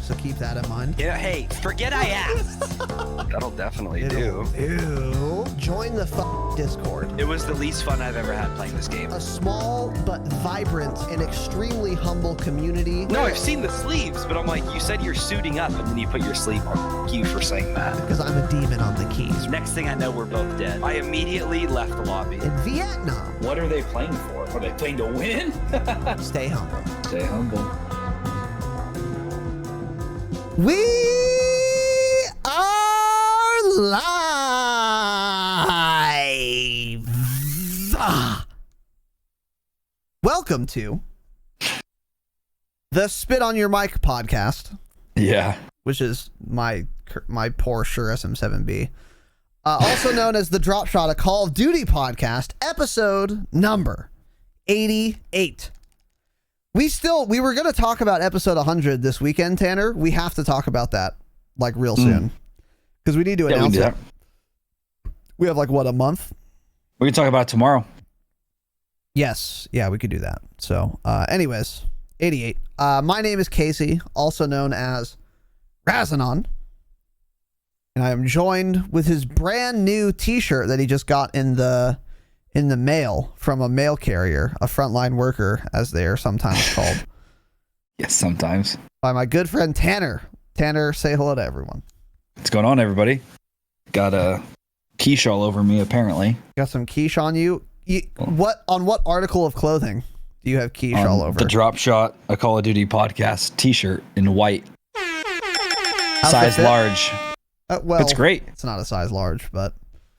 so keep that in mind. Yeah, hey, forget I asked. That'll definitely Ew. Join the Discord. It was the least fun I've ever had playing this game. A small but vibrant and extremely humble community. No, I've seen the sleeves, but I'm like, you said you're suiting up, and then you put your sleeve on. Thank you for saying that. Because I'm a demon on the keys. Next thing I know, we're both dead. I immediately left the lobby. In Vietnam. What are they playing for? Are they playing to win? Stay humble. Stay humble. We are live. Welcome to the Spit on Your Mic podcast. Yeah. Which is my poor Shure SM7B. Also known as the Dropshot, a Call of Duty podcast, episode number 88. We were going to talk about episode 100 this weekend, Tanner. We have to talk about that like real soon because we need to announce it. We have like what, a month? We can talk about it tomorrow. Yes. Yeah, we could do that. So anyways, 88. My name is Casey, also known as Razinon. And I am joined with his brand new t-shirt that he just got in the mail from a mail carrier, a frontline worker, as they are sometimes called. Yes, sometimes. By my good friend Tanner. Tanner, say hello to everyone. What's going on, everybody? Got a quiche all over me, apparently. Got some quiche on you. What article of clothing do you have quiche all over? The Dropshot, a Call of Duty podcast t-shirt in white. Size large. Well, it's great. It's not a size large, but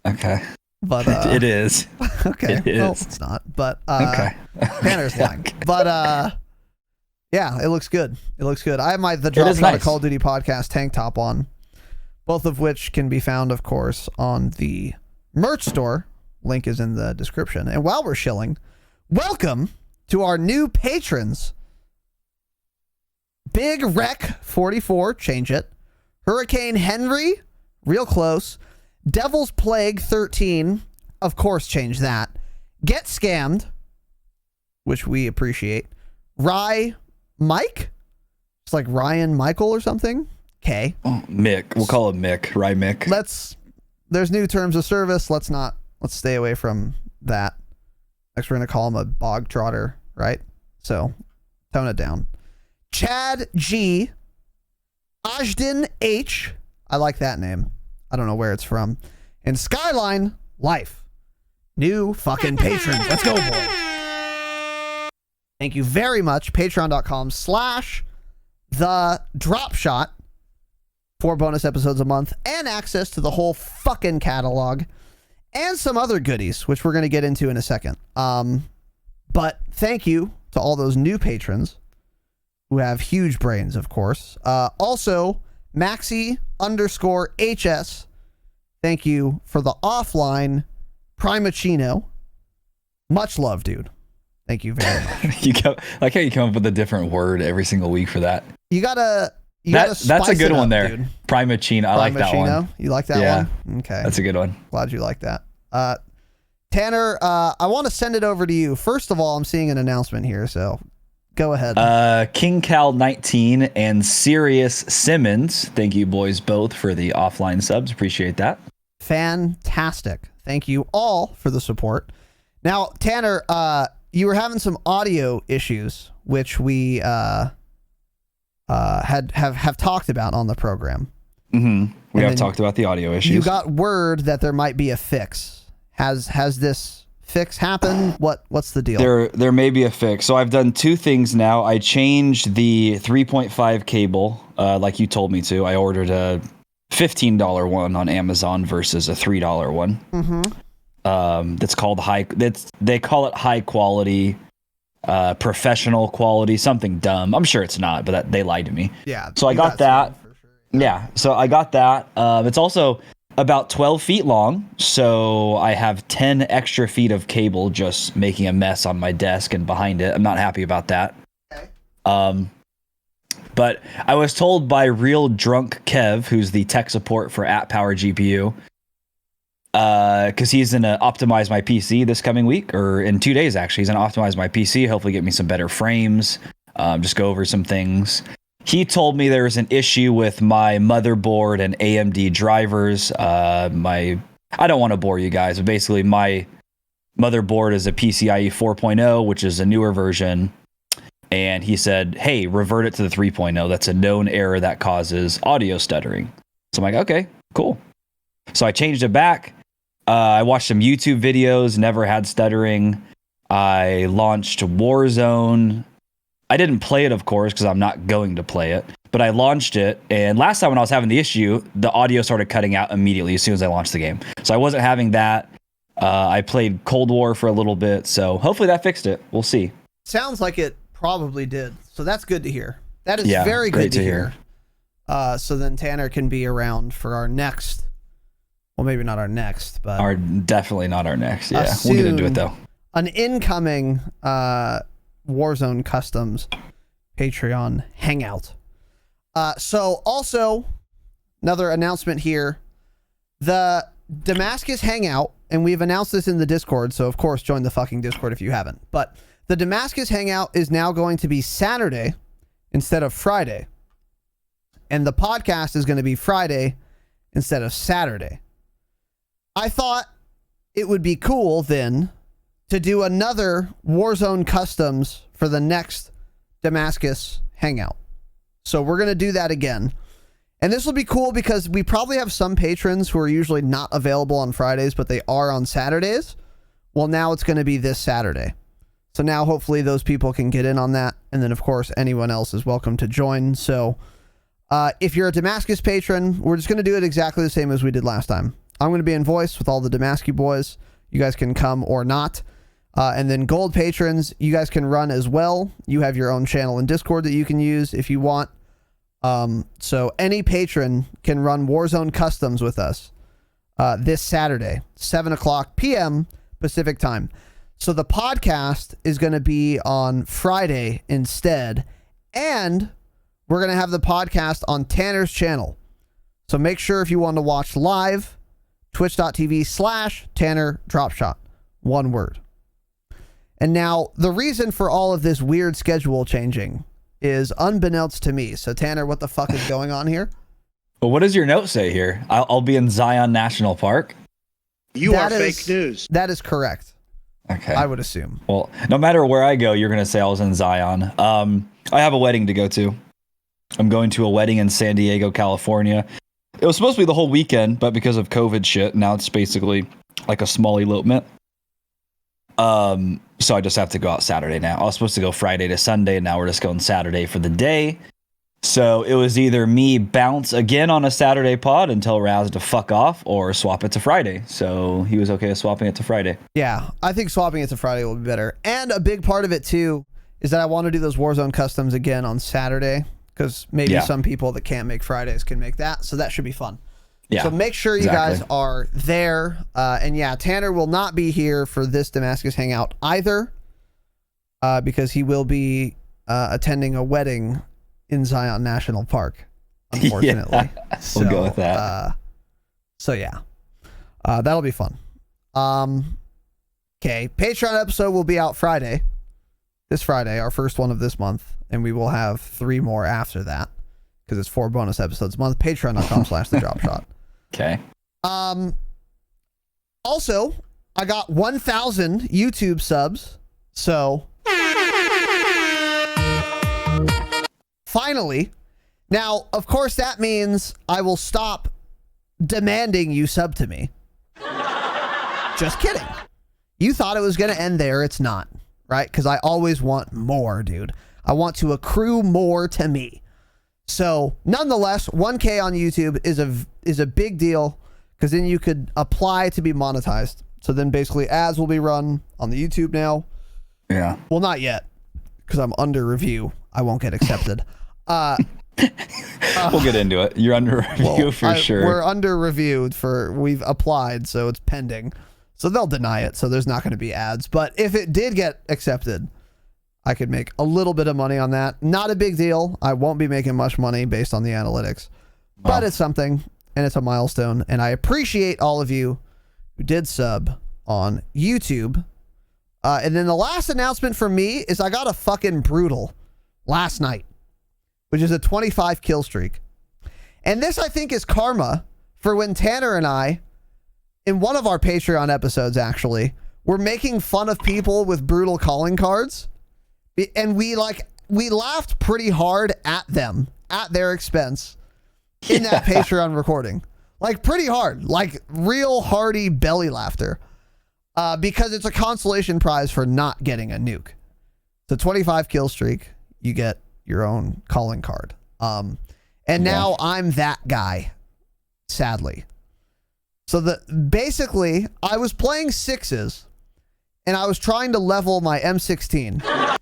okay. But it is. Okay. It is. Well, it's not. But okay. Tanner's lying. But yeah, it looks good. It looks good. I have the Dropshot nice. Call of Duty podcast tank top on, both of which can be found, of course, on the merch store. Link is in the description. And while we're shilling, welcome to our new patrons. Big Wreck 44, change it. Hurricane Henry, real close. Devil's Plague 13, of course, change that. Get Scammed, which we appreciate. Rye Mike, it's like Ryan Michael or something. Okay. Oh, Mick, we'll call him Mick. Rye Mick. There's new terms of service. Let's stay away from that. Next, we're gonna call him a bog trotter, right? So, tone it down. Chad G. Ajden H. I like that name. I don't know where it's from. And Skyline Life. New fucking patrons. Let's go, boy. Thank you very much. Patreon.com/the-dropshot for bonus episodes a month and access to the whole fucking catalog and some other goodies, which we're going to get into in a second. But thank you to all those new patrons who have huge brains, of course. Also, Maxi_HS. Thank you for the offline Primachino. Much love, dude. Thank you very much. Like how you come up with a different word every single week for that. You gotta that's a good one there. Dude. Primachino. I like that one. You like that yeah. one? Okay. That's a good one. Glad you like that. Tanner, I want to send it over to you. First of all, I'm seeing an announcement here, so go ahead. King Cal 19 and Sirius Simmons. Thank you boys both for the offline subs. Appreciate that. Fantastic. Thank you all for the support. Now, Tanner, you were having some audio issues, which we have talked about on the program. Mm-hmm. We have talked about the audio issues. You got word that there might be a fix. Has this fix happened? What's the deal? There may be a fix. So I've done two things now. I changed the 3.5 cable, like you told me to. I ordered a $15 one on Amazon versus a $3 one. Mm-hmm. That's called they call it high quality, professional quality, something dumb. I'm sure it's not, but they lied to me. Yeah. So I got that. For sure. Yeah. So I got that. It's also about 12 feet long. So I have 10 extra feet of cable just making a mess on my desk and behind it. I'm not happy about that. Okay. But I was told by Real Drunk Kev, who's the tech support for @PowerGPU, because he's going to optimize my PC this coming week, or in 2 days, actually. He's going to optimize my PC, hopefully get me some better frames, just go over some things. he told me there was an issue with my motherboard and AMD drivers. I don't want to bore you guys, but basically my motherboard is a PCIe 4.0, which is a newer version. And he said, hey, revert it to the 3.0. That's a known error that causes audio stuttering. So I'm like, okay, cool. So I changed it back. I watched some YouTube videos, never had stuttering. I launched Warzone. I didn't play it, of course, because I'm not going to play it. But I launched it, and last time when I was having the issue, the audio started cutting out immediately as soon as I launched the game. So I wasn't having that. I played Cold War for a little bit, so hopefully that fixed it. We'll see. Sounds like it probably did. So that's good to hear. That is very great good to hear. So then Tanner can be around for our next, well, maybe not our next, but definitely not our next. Yeah, we'll get into it though. An incoming Warzone Customs Patreon hangout. So also another announcement here, the Damascus hangout, and we've announced this in the Discord, so of course join the fucking Discord if you haven't, but the Damascus hangout is now going to be Saturday instead of Friday, and the podcast is going to be Friday instead of Saturday. I thought it would be cool then to do another Warzone Customs for the next Damascus hangout. So we're going to do that again. And this will be cool because we probably have some patrons who are usually not available on Fridays, but they are on Saturdays. Well, now it's going to be this Saturday. So now hopefully those people can get in on that. And then, of course, anyone else is welcome to join. So if you're a Damascus patron, we're just going to do it exactly the same as we did last time. I'm going to be in voice with all the Damascus boys. You guys can come or not. And then gold patrons, you guys can run as well. You have your own channel in Discord that you can use if you want. So any patron can run Warzone Customs with us this Saturday, 7:00 p.m. Pacific time. So the podcast is going to be on Friday instead, and we're going to have the podcast on Tanner's channel. So make sure if you want to watch live, twitch.tv/Tanner Dropshot, one word. And now the reason for all of this weird schedule changing is unbeknownst to me. So Tanner, what the fuck is going on here? Well, what does your note say here? I'll be in Zion National Park. You are fake news. That is correct. Okay. I would assume. Well, no matter where I go, you're going to say I was in Zion. I have a wedding to go to. I'm going to a wedding in San Diego, California. It was supposed to be the whole weekend, but because of COVID shit, now it's basically like a small elopement. So I just have to go out Saturday now. I was supposed to go Friday to Sunday, and now we're just going Saturday for the day. So it was either me bounce again on a Saturday pod and tell Raz to fuck off, or swap it to Friday. So he was okay with swapping it to Friday. Yeah, I think swapping it to Friday will be better. And a big part of it too is that I want to do those Warzone Customs again on Saturday, because maybe some people that can't make Fridays can make that. So that should be fun. Yeah, so make sure you guys are there. And yeah, Tanner will not be here for this Damascus hangout either, because he will be attending a wedding in Zion National Park, unfortunately. Yeah, we'll go with that. So yeah, that'll be fun. Okay, Patreon episode will be out Friday. This Friday, our first one of this month, and we will have 3 more after that, because it's 4 bonus episodes a month. Patreon.com/thedropshot. Okay. Also, I got 1,000 YouTube subs, so finally. Now, of course, that means I will stop demanding you sub to me. Just kidding. You thought it was going to end there. It's not, right? Because I always want more, dude. I want to accrue more to me. So, nonetheless, 1K on YouTube is a big deal, because then you could apply to be monetized. So then basically ads will be run on the YouTube now. Yeah. Well, not yet, because I'm under review. I won't get accepted. We'll get into it. You're under review for sure. We're under reviewed we've applied, so it's pending. So they'll deny it, so there's not going to be ads. But if it did get accepted, I could make a little bit of money on that. Not a big deal. I won't be making much money based on the analytics. Wow. But it's something, and it's a milestone. And I appreciate all of you who did sub on YouTube. And then the last announcement from me is I got a fucking brutal last night. which is a 25 kill streak. And this, I think, is karma for when Tanner and I, in one of our Patreon episodes, actually, were making fun of people with brutal calling cards. And we laughed pretty hard at them, at their expense, in that Patreon recording. Like, pretty hard. Like, real hearty belly laughter. Because it's a consolation prize for not getting a nuke. It's a 25 kill streak. You get your own calling card. And now I'm that guy, sadly. So basically, I was playing sixes, and I was trying to level my M16.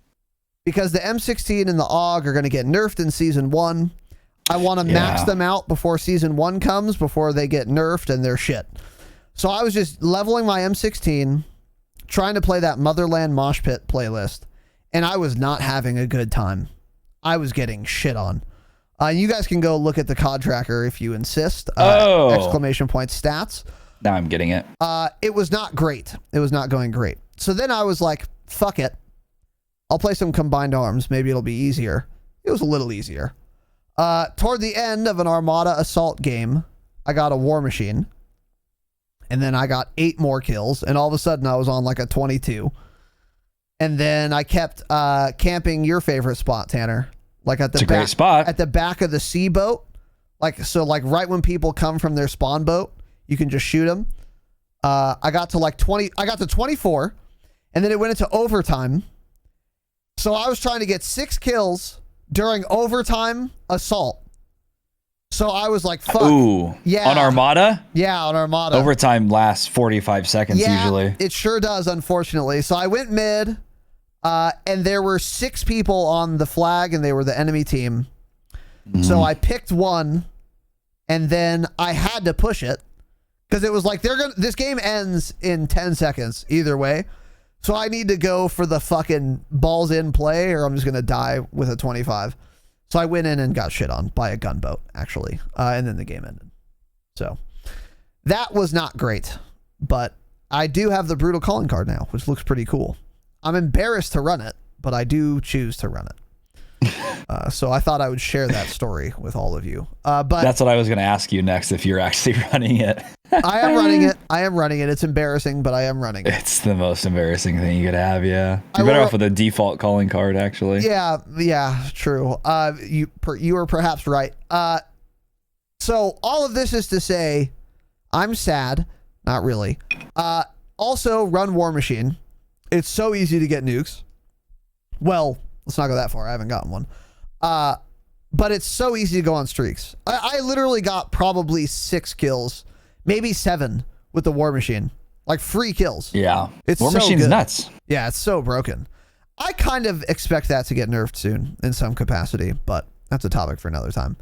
Because the M16 and the AUG are going to get nerfed in Season 1. I want to max them out before Season 1 comes, before they get nerfed and they're shit. So I was just leveling my M16, trying to play that Motherland Mosh Pit playlist, and I was not having a good time. I was getting shit on. You guys can go look at the COD tracker if you insist. Exclamation point stats. Now I'm getting it. It was not great. It was not going great. So then I was like, fuck it. I'll play some combined arms. Maybe it'll be easier. It was a little easier. Toward the end of an Armada assault game, I got a war machine. And then I got 8 more kills. And all of a sudden I was on like a 22. And then I kept camping your favorite spot, Tanner. Like at the great spot. At the back of the sea boat. Like right when people come from their spawn boat, you can just shoot them. I got to like 20. I got to 24. And then it went into overtime. So I was trying to get 6 kills during overtime assault. So I was like, fuck. Ooh. Yeah. On Armada? Yeah, on Armada. Overtime lasts 45 seconds usually. It sure does, unfortunately. So I went mid, and there were 6 people on the flag, and they were the enemy team. So I picked one, and then I had to push it, because it was like, this game ends in 10 seconds either way. So I need to go for the fucking balls in play, or I'm just going to die with a 25. So I went in and got shit on by a gunboat, actually. And then the game ended. So that was not great. But I do have the brutal calling card now, which looks pretty cool. I'm embarrassed to run it, but I do choose to run it. So I thought I would share that story with all of you. But that's what I was going to ask you next, if you're actually running it. I am running it. I am running it. It's embarrassing, but I am running it. It's the most embarrassing thing you could have, yeah. You're better off with a default calling card, actually. Yeah, true. You are perhaps right. So all of this is to say, I'm sad. Not really. Also, run War Machine. It's so easy to get nukes. Well, let's not go that far. I haven't gotten one. But it's so easy to go on streaks. I literally got probably 6 kills, maybe 7 with the War Machine. Like free kills. Yeah. It's War so Machine's good. nuts. Yeah, it's so broken. I kind of expect that to get nerfed soon in some capacity, but that's a topic for another time.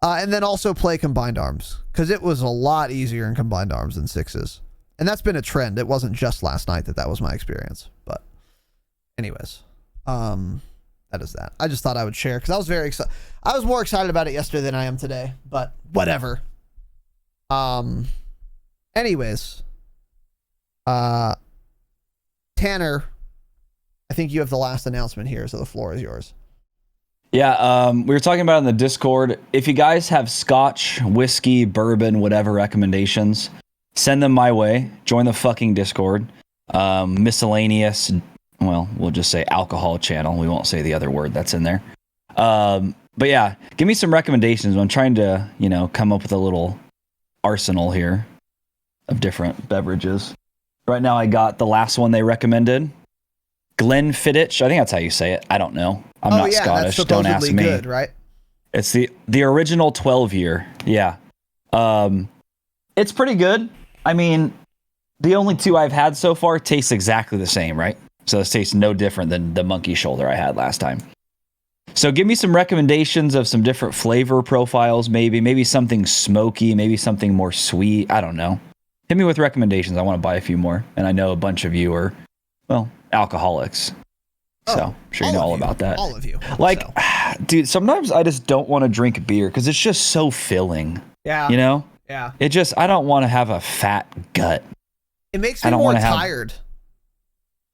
And then also play combined arms, because it was a lot easier in combined arms than sixes. And that's been a trend. It wasn't just last night that was my experience. But anyways, that is that. I just thought I would share, because I was very excited. I was more excited about it yesterday than I am today, but whatever. Anyways, Tanner, I think you have the last announcement here, so the floor is yours. Yeah, we were talking about it in the Discord. If you guys have scotch, whiskey, bourbon, whatever recommendations, send them my way. Join the fucking Discord. Miscellaneous, well, we'll just say alcohol channel. We won't say the other word that's in there. But yeah, give me some recommendations. I'm trying to, come up with a little arsenal here of different beverages. Right now I got the last one they recommended. Glenfiddich. I think that's how you say it. I don't know. I'm not Scottish. Don't ask me. Good, right? It's the original 12 year. Yeah. It's pretty good. I mean, the only 2 I've had so far taste exactly the same, right? So this tastes no different than the monkey shoulder I had last time. So give me some recommendations of some different flavor profiles, maybe something smoky, maybe something more sweet. I don't know. Hit me with recommendations. I want to buy a few more. And I know a bunch of you are, well, alcoholics. So I'm sure you know all about that. All of you. Like, dude, sometimes I just don't want to drink beer because it's just so filling. Yeah. Yeah. It just, I don't want to have a fat gut. It makes me more tired.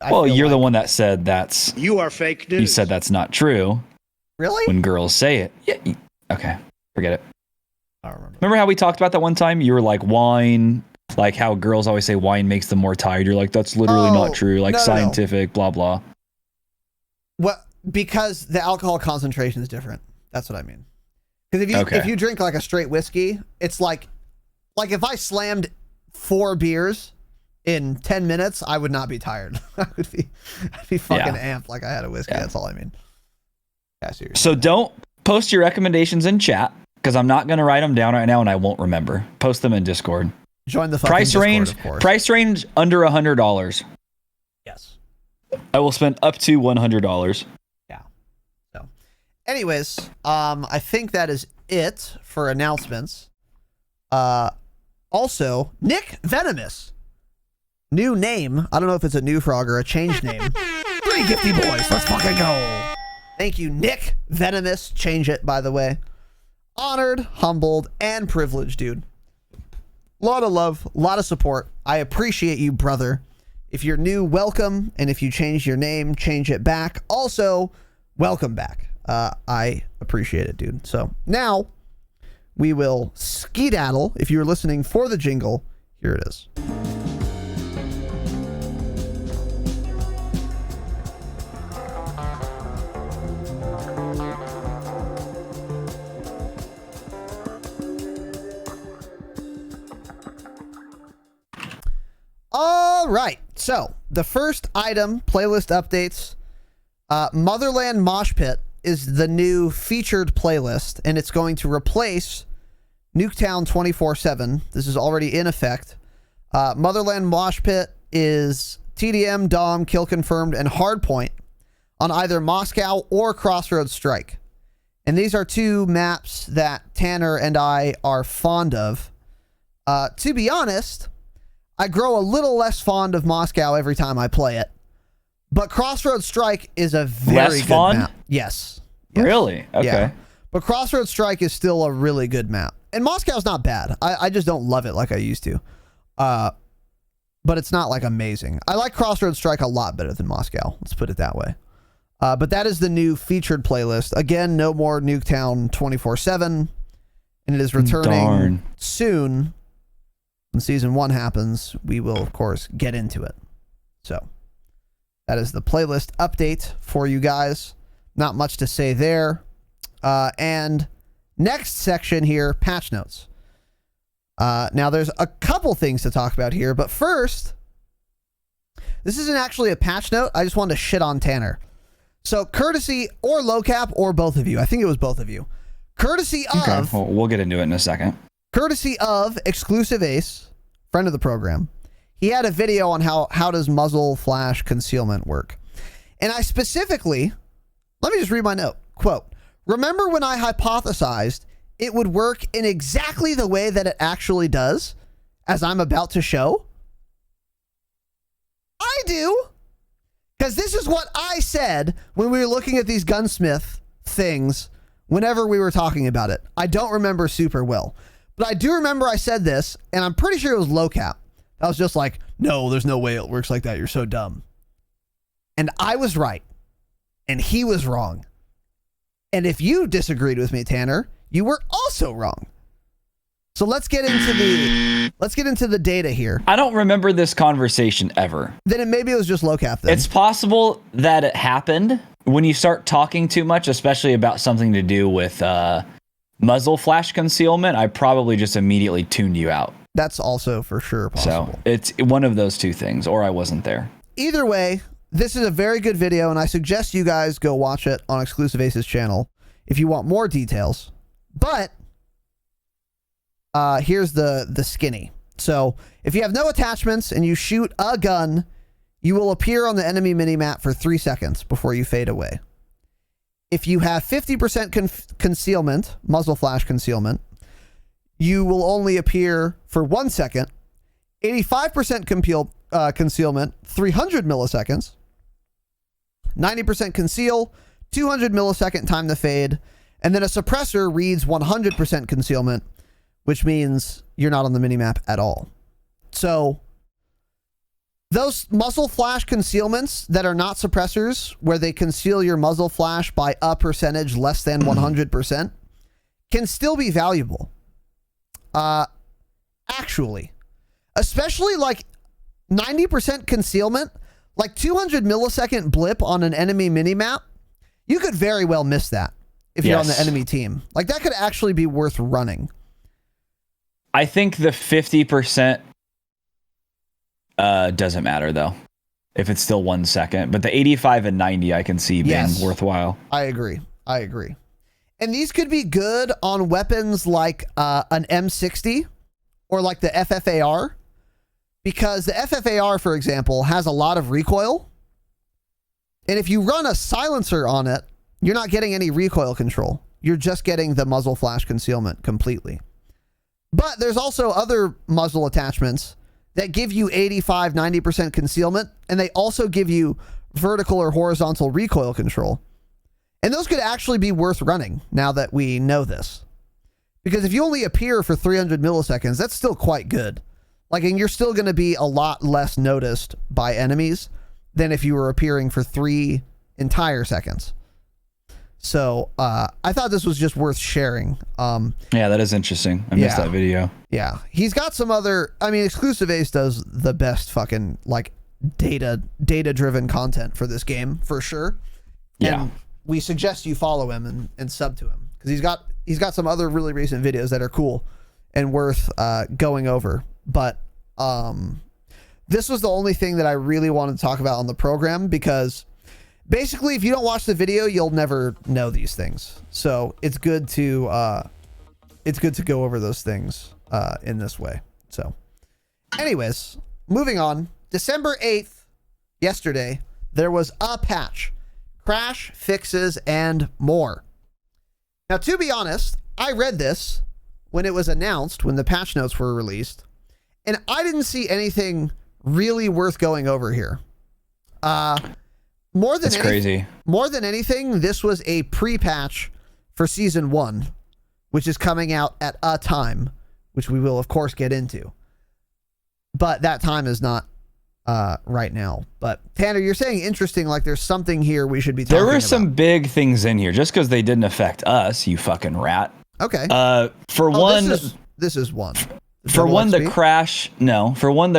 Well, you're the one that said that's... You are fake news. You said that's not true. Really? When girls say it. Yeah. Okay. Forget it. I don't remember. Remember how we talked about that one time? You were like, wine, like how girls always say wine makes them more tired. You're like, that's literally not true. Like scientific, blah, blah. Well, because the alcohol concentration is different. That's what I mean. Because if you drink like a straight whiskey, it's like if I slammed 4 beers in 10 minutes, I would not be tired. I'd be fucking amped like I had a whiskey. That's all I mean. Yeah, seriously. So don't post your recommendations in chat because I'm not going to write them down right now and I won't remember. Post them in Discord. Join the fucking Discord, of course. Price range under $100. Yes. I will spend up to $100. Yeah. So, anyways, I think that is it for announcements. Also, Nick Venomous. New name. I don't know if it's a new frog or a changed name. 3 gifty boys. Let's fucking go. Thank you, Nick Venomous. Change it, by the way. Honored, humbled, and privileged, dude. Lot of love, lot of support. I appreciate you, brother. If you're new, welcome. And if you change your name, change it back. Also, welcome back. I appreciate it, dude. So now we will skedaddle. If you're listening for the jingle, here it is. All right, so the first item, playlist updates. Motherland Mosh Pit is the new featured playlist, and it's going to replace Nuketown 24/7. This is already in effect. Motherland Mosh Pit is TDM, Dom, Kill Confirmed, and Hardpoint on either Moscow or Crossroads Strike. And these are 2 maps that Tanner and I are fond of. To be honest, I grow a little less fond of Moscow every time I play it. But Crossroads Strike is a very good map. Yes. Really? Okay. Yeah. But Crossroads Strike is still a really good map. And Moscow's not bad. I just don't love it like I used to. But it's not like amazing. I like Crossroads Strike a lot better than Moscow. Let's put it that way. But that is the new featured playlist. Again, no more Nuketown 24/7. And it is returning soon. When season 1 happens, we will, of course, get into it. So that is the playlist update for you guys. Not much to say there. And next section here, patch notes. Now, there's a couple things to talk about here, but first, this isn't actually a patch note. I just wanted to shit on Tanner. So, courtesy or low cap or both of you. I think it was both of you. Courtesy of... Okay, well, we'll get into it in a second. Courtesy of Exclusive Ace, friend of the program. He had a video on how does muzzle flash concealment work. And I specifically, let me just read my note. Quote, remember when I hypothesized it would work in exactly the way that it actually does, as I'm about to show? I do. Because this is what I said when we were looking at these gunsmith things whenever we were talking about it. I don't remember super well. But I do remember I said this, and I'm pretty sure it was low cap. I was just like, no, there's no way it works like that. You're so dumb. And I was right. And he was wrong. And if you disagreed with me, Tanner, you were also wrong. So let's get into the data here. I don't remember this conversation ever. Then maybe it was just low cap then. It's possible that it happened when you start talking too much, especially about something to do with muzzle flash concealment. I probably just immediately tuned you out. That's also for sure possible. So it's one of those 2 things, or I wasn't there. Either way, this is a very good video, and I suggest you guys go watch it on Exclusive Ace's channel if you want more details. But here's the skinny. So if you have no attachments and you shoot a gun, you will appear on the enemy minimap for 3 seconds before you fade away. If you have 50% concealment, muzzle flash concealment, you will only appear for 1 second. 85% concealment, 300 milliseconds. 90% conceal, 200 millisecond time to fade. And then a suppressor reads 100% concealment, which means you're not on the minimap at all. So Those muzzle flash concealments that are not suppressors, where they conceal your muzzle flash by a percentage less than 100%, can still be valuable. Actually, especially like 90% concealment, like 200 millisecond blip on an enemy minimap, you could very well miss that if you're on the enemy team. Like that could actually be worth running. I think the 50% doesn't matter though, if it's still 1 second. But the 85 and 90 I can see being worthwhile. I agree. And these could be good on weapons like an M60 or like the FFAR, because the FFAR, for example, has a lot of recoil. And if you run a silencer on it, you're not getting any recoil control. You're just getting the muzzle flash concealment completely. But there's also other muzzle attachments that give you 85, 90% concealment, and they also give you vertical or horizontal recoil control. And those could actually be worth running now that we know this. Because if you only appear for 300 milliseconds, that's still quite good. Like, and you're still going to be a lot less noticed by enemies than if you were appearing for 3 entire seconds. So I thought this was just worth sharing. Yeah, that is interesting. I missed that video. Yeah. He's got some other, I mean, Exclusive Ace does the best fucking like data-driven content for this game, for sure. Yeah. And we suggest you follow him and sub to him, because he's got some other really recent videos that are cool and worth going over. But this was the only thing that I really wanted to talk about on the program, because basically, if you don't watch the video, you'll never know these things. So it's good to go over those things in this way. So, anyways, moving on. December 8th, yesterday, there was a patch, crash fixes, and more. Now, to be honest, I read this when it was announced, when the patch notes were released, and I didn't see anything really worth going over here. More than anything, this was a pre-patch for Season 1, which is coming out at a time, which we will, of course, get into. But that time is not right now. But, Tanner, you're saying interesting, like there's something here we should be talking about. There were some big things in here, just because they didn't affect us, you fucking rat. Okay. This is one. For one, the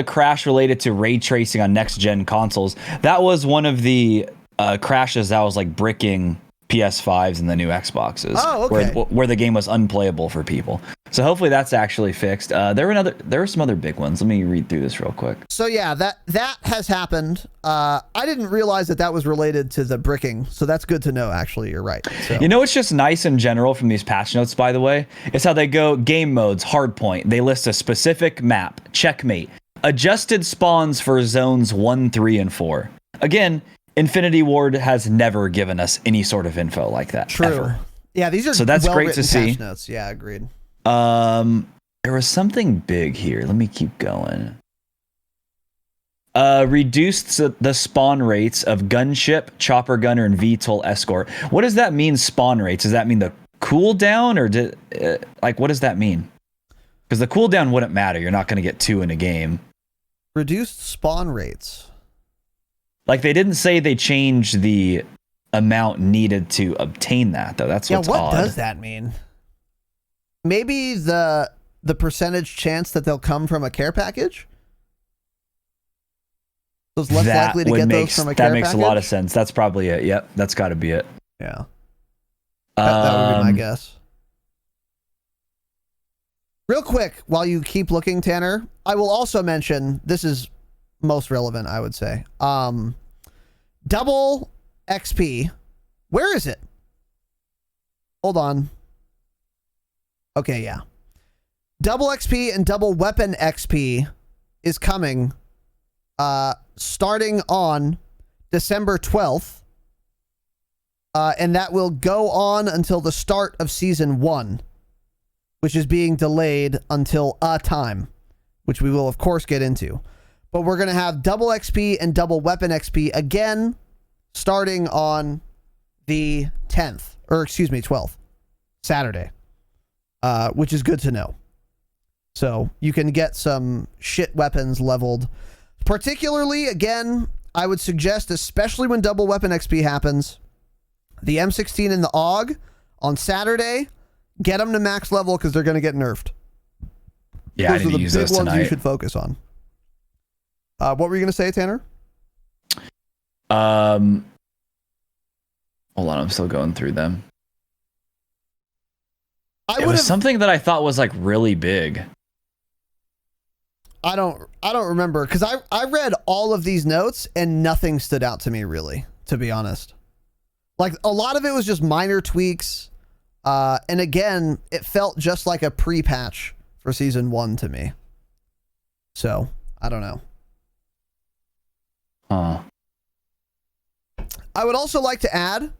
crash related to ray tracing on next-gen consoles, that was one of the crashes that was like bricking PS5s and the new Xboxes. Oh, okay. Where the game was unplayable for people. So hopefully that's actually fixed. There were some other big ones. Let me read through this real quick. So yeah, that has happened. I didn't realize that was related to the bricking, so that's good to know. Actually, you're right. So. You know, it's just nice in general from these patch notes, by the way. It's how they go game modes, hardpoint. They list a specific map, checkmate, adjusted spawns for zones 1, 3, and 4. Again, Infinity Ward has never given us any sort of info like that. True. Ever. Yeah, these are so that's great to see. Patch notes. Yeah, agreed. There was something big here. Let me keep going. Reduced the spawn rates of gunship, chopper gunner, and VTOL escort. What does that mean? Spawn rates? Does that mean the cooldown, or what does that mean? Because the cooldown wouldn't matter. You're not going to get 2 in a game. Reduced spawn rates. Like, they didn't say they changed the amount needed to obtain that, though. That's what's odd. What does that mean? Maybe the percentage chance that they'll come from a care package? So it's less likely to get those from a care package? That makes a lot of sense. That's probably it. Yep, that's got to be it. Yeah. That would be my guess. Real quick, while you keep looking, Tanner, I will also mention, this is most relevant, I would say. Double XP. Where is it? Hold on. Okay, yeah. Double XP and double weapon XP is coming starting on December 12th. And that will go on until the start of Season 1, which is being delayed until a time, which we will, of course, get into. But we're going to have double XP and double weapon XP again starting on the 12th, Saturday, which is good to know. So you can get some shit weapons leveled Particularly, again, I would suggest, especially when double weapon XP happens, the M16 and the AUG on Saturday, get them to max level because they're going to get nerfed. Yeah, I need to use those tonight. Those are the big ones you should focus on. What were you going to say, Tanner? Hold on, I'm still going through them. It was something that I thought was like really big. I don't remember, because I read all of these notes and nothing stood out to me really, to be honest. Like, a lot of it was just minor tweaks. And again, it felt just like a pre-patch for season 1 to me. So, I don't know. I would also like to add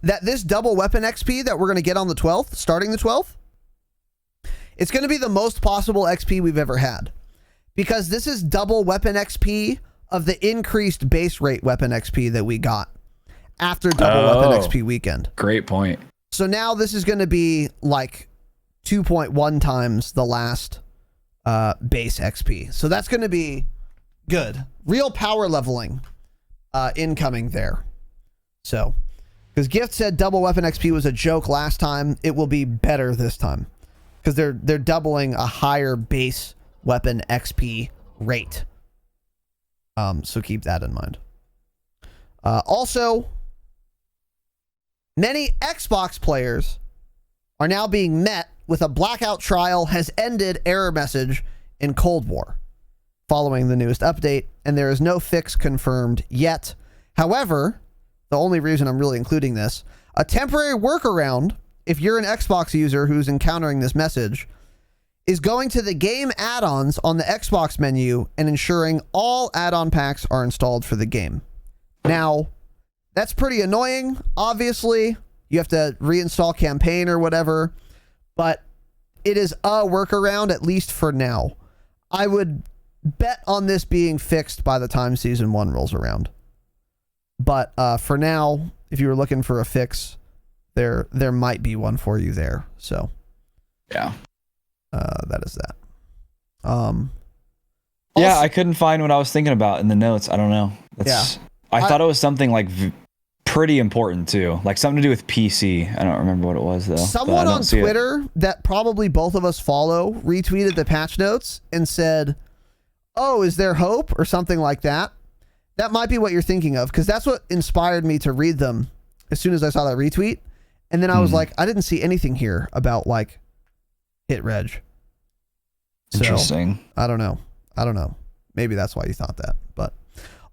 that this double weapon XP that we're going to get on the 12th, starting the 12th, it's going to be the most possible XP we've ever had. Because this is double weapon XP of the increased base rate weapon XP that we got after double weapon XP weekend. Great point. So now this is going to be like 2.1 times the last base XP. So that's going to be good. Real power leveling incoming there. So, because Gift said double weapon XP was a joke last time, it will be better this time. Because they're doubling a higher base weapon XP rate. So keep that in mind. Also, many Xbox players are now being met with a blackout trial has ended error message in Cold War following the newest update, and there is no fix confirmed yet. However, the only reason I'm really including this, a temporary workaround, if you're an Xbox user who's encountering this message, is going to the game add-ons on the Xbox menu and ensuring all add-on packs are installed for the game. Now, that's pretty annoying, obviously. You have to reinstall campaign or whatever, but it is a workaround, at least for now. I would bet on this being fixed by the time Season 1 rolls around. But for now, if you were looking for a fix, there might be one for you there. So, yeah. That is that. Yeah, I couldn't find what I was thinking about in the notes. I don't know. I thought it was something like pretty important too, like something to do with PC. I don't remember what it was though. Someone on Twitter that probably both of us follow retweeted the patch notes and said, "Oh, is there hope?" or something like that. That might be what you're thinking of, because that's what inspired me to read them as soon as I saw that retweet. And then I was like, I didn't see anything here about like hit reg. So, interesting. I don't know. Maybe that's why you thought that. But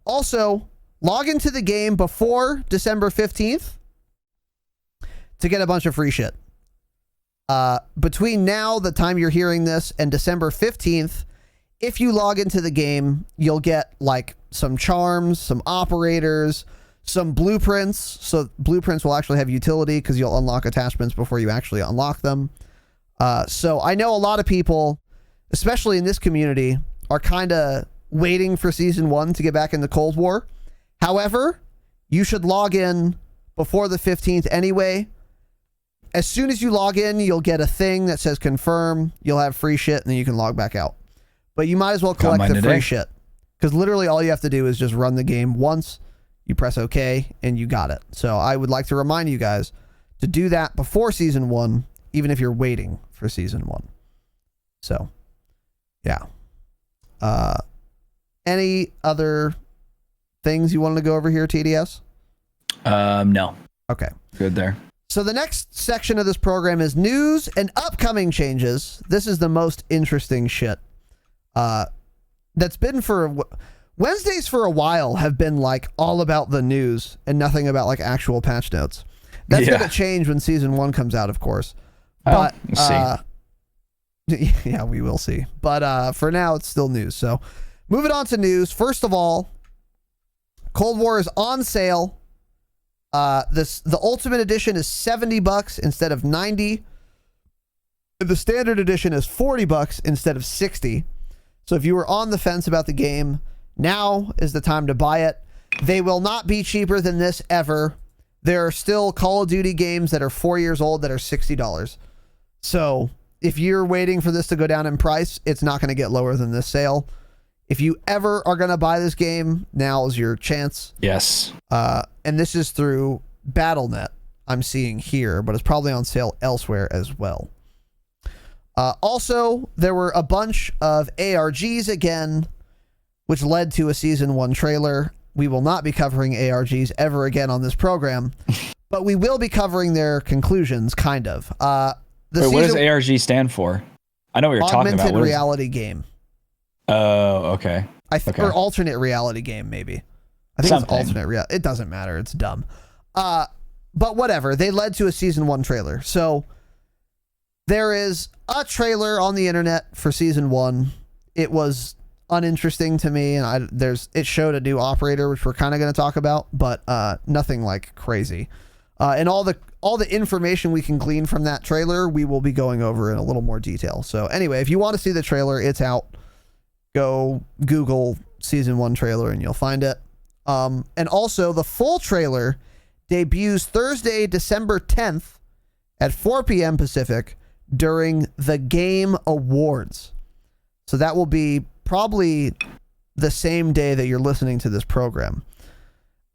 also, log into the game before December 15th to get a bunch of free shit. Between now, the time you're hearing this, and December 15th, if you log into the game, you'll get like some charms, some operators, some blueprints. So blueprints will actually have utility because you'll unlock attachments before you actually unlock them. So I know a lot of people, especially in this community, are kind of waiting for Season 1 to get back into Cold War. However, you should log in before the 15th anyway. As soon as you log in, you'll get a thing that says confirm. You'll have free shit, and then you can log back out. But you might as well collect the free shit. Because literally all you have to do is just run the game once. You press OK, and you got it. So I would like to remind you guys to do that before Season 1, even if you're waiting for Season 1. So, yeah. Any other things you wanted to go over here, TDS? No. Okay. Good there. So the next section of this program is news and upcoming changes. This is the most interesting shit. That's been for Wednesdays for a while have been like all about the news and nothing about like actual patch notes. That's going to change when Season 1 comes out, of course. But we'll see. Yeah, we will see. But for now, it's still news. So moving on to news. First of all, Cold War is on sale. The Ultimate Edition is $70 instead of $90. The Standard Edition is $40 instead of $60. So if you were on the fence about the game, now is the time to buy it. They will not be cheaper than this ever. There are still Call of Duty games that are 4 years old that are $60. So if you're waiting for this to go down in price, it's not going to get lower than this sale. If you ever are going to buy this game, now is your chance. Yes. And this is through Battle.net, I'm seeing here, but it's probably on sale elsewhere as well. Also, there were a bunch of ARGs again, which led to a Season 1 trailer. We will not be covering ARGs ever again on this program, but we will be covering their conclusions, kind of. Wait, what does ARG stand for? I know what you're talking about. Augmented reality game. Oh, okay. Or alternate reality game, maybe. I think it's alternate reality. It doesn't matter. It's dumb. But whatever. They led to a Season 1 trailer. So there is a trailer on the internet for Season 1. It was uninteresting to me, and it showed a new operator, which we're kind of going to talk about, but nothing like crazy. And all the information we can glean from that trailer, we will be going over in a little more detail. So anyway, if you want to see the trailer, it's out. Go Google Season 1 trailer and you'll find it. And also, the full trailer debuts Thursday, December 10th at 4 p.m. Pacific during the Game Awards. So that will be probably the same day that you're listening to this program.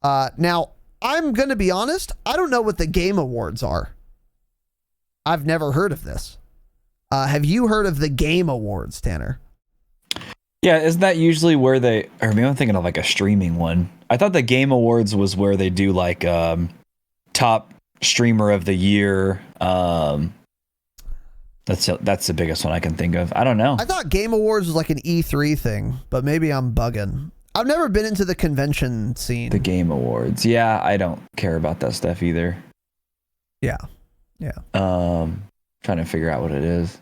Now, I'm going to be honest, I don't know what the Game Awards are. I've never heard of this. Have you heard of the Game Awards, Tanner? Yeah, isn't that usually where they, or maybe I'm thinking of like a streaming one. I thought the Game Awards was where they do like top streamer of the year. That's the biggest one I can think of. I don't know. I thought Game Awards was like an E3 thing, but maybe I'm bugging. I've never been into the convention scene. The Game Awards. Yeah, I don't care about that stuff either. Yeah. Trying to figure out what it is.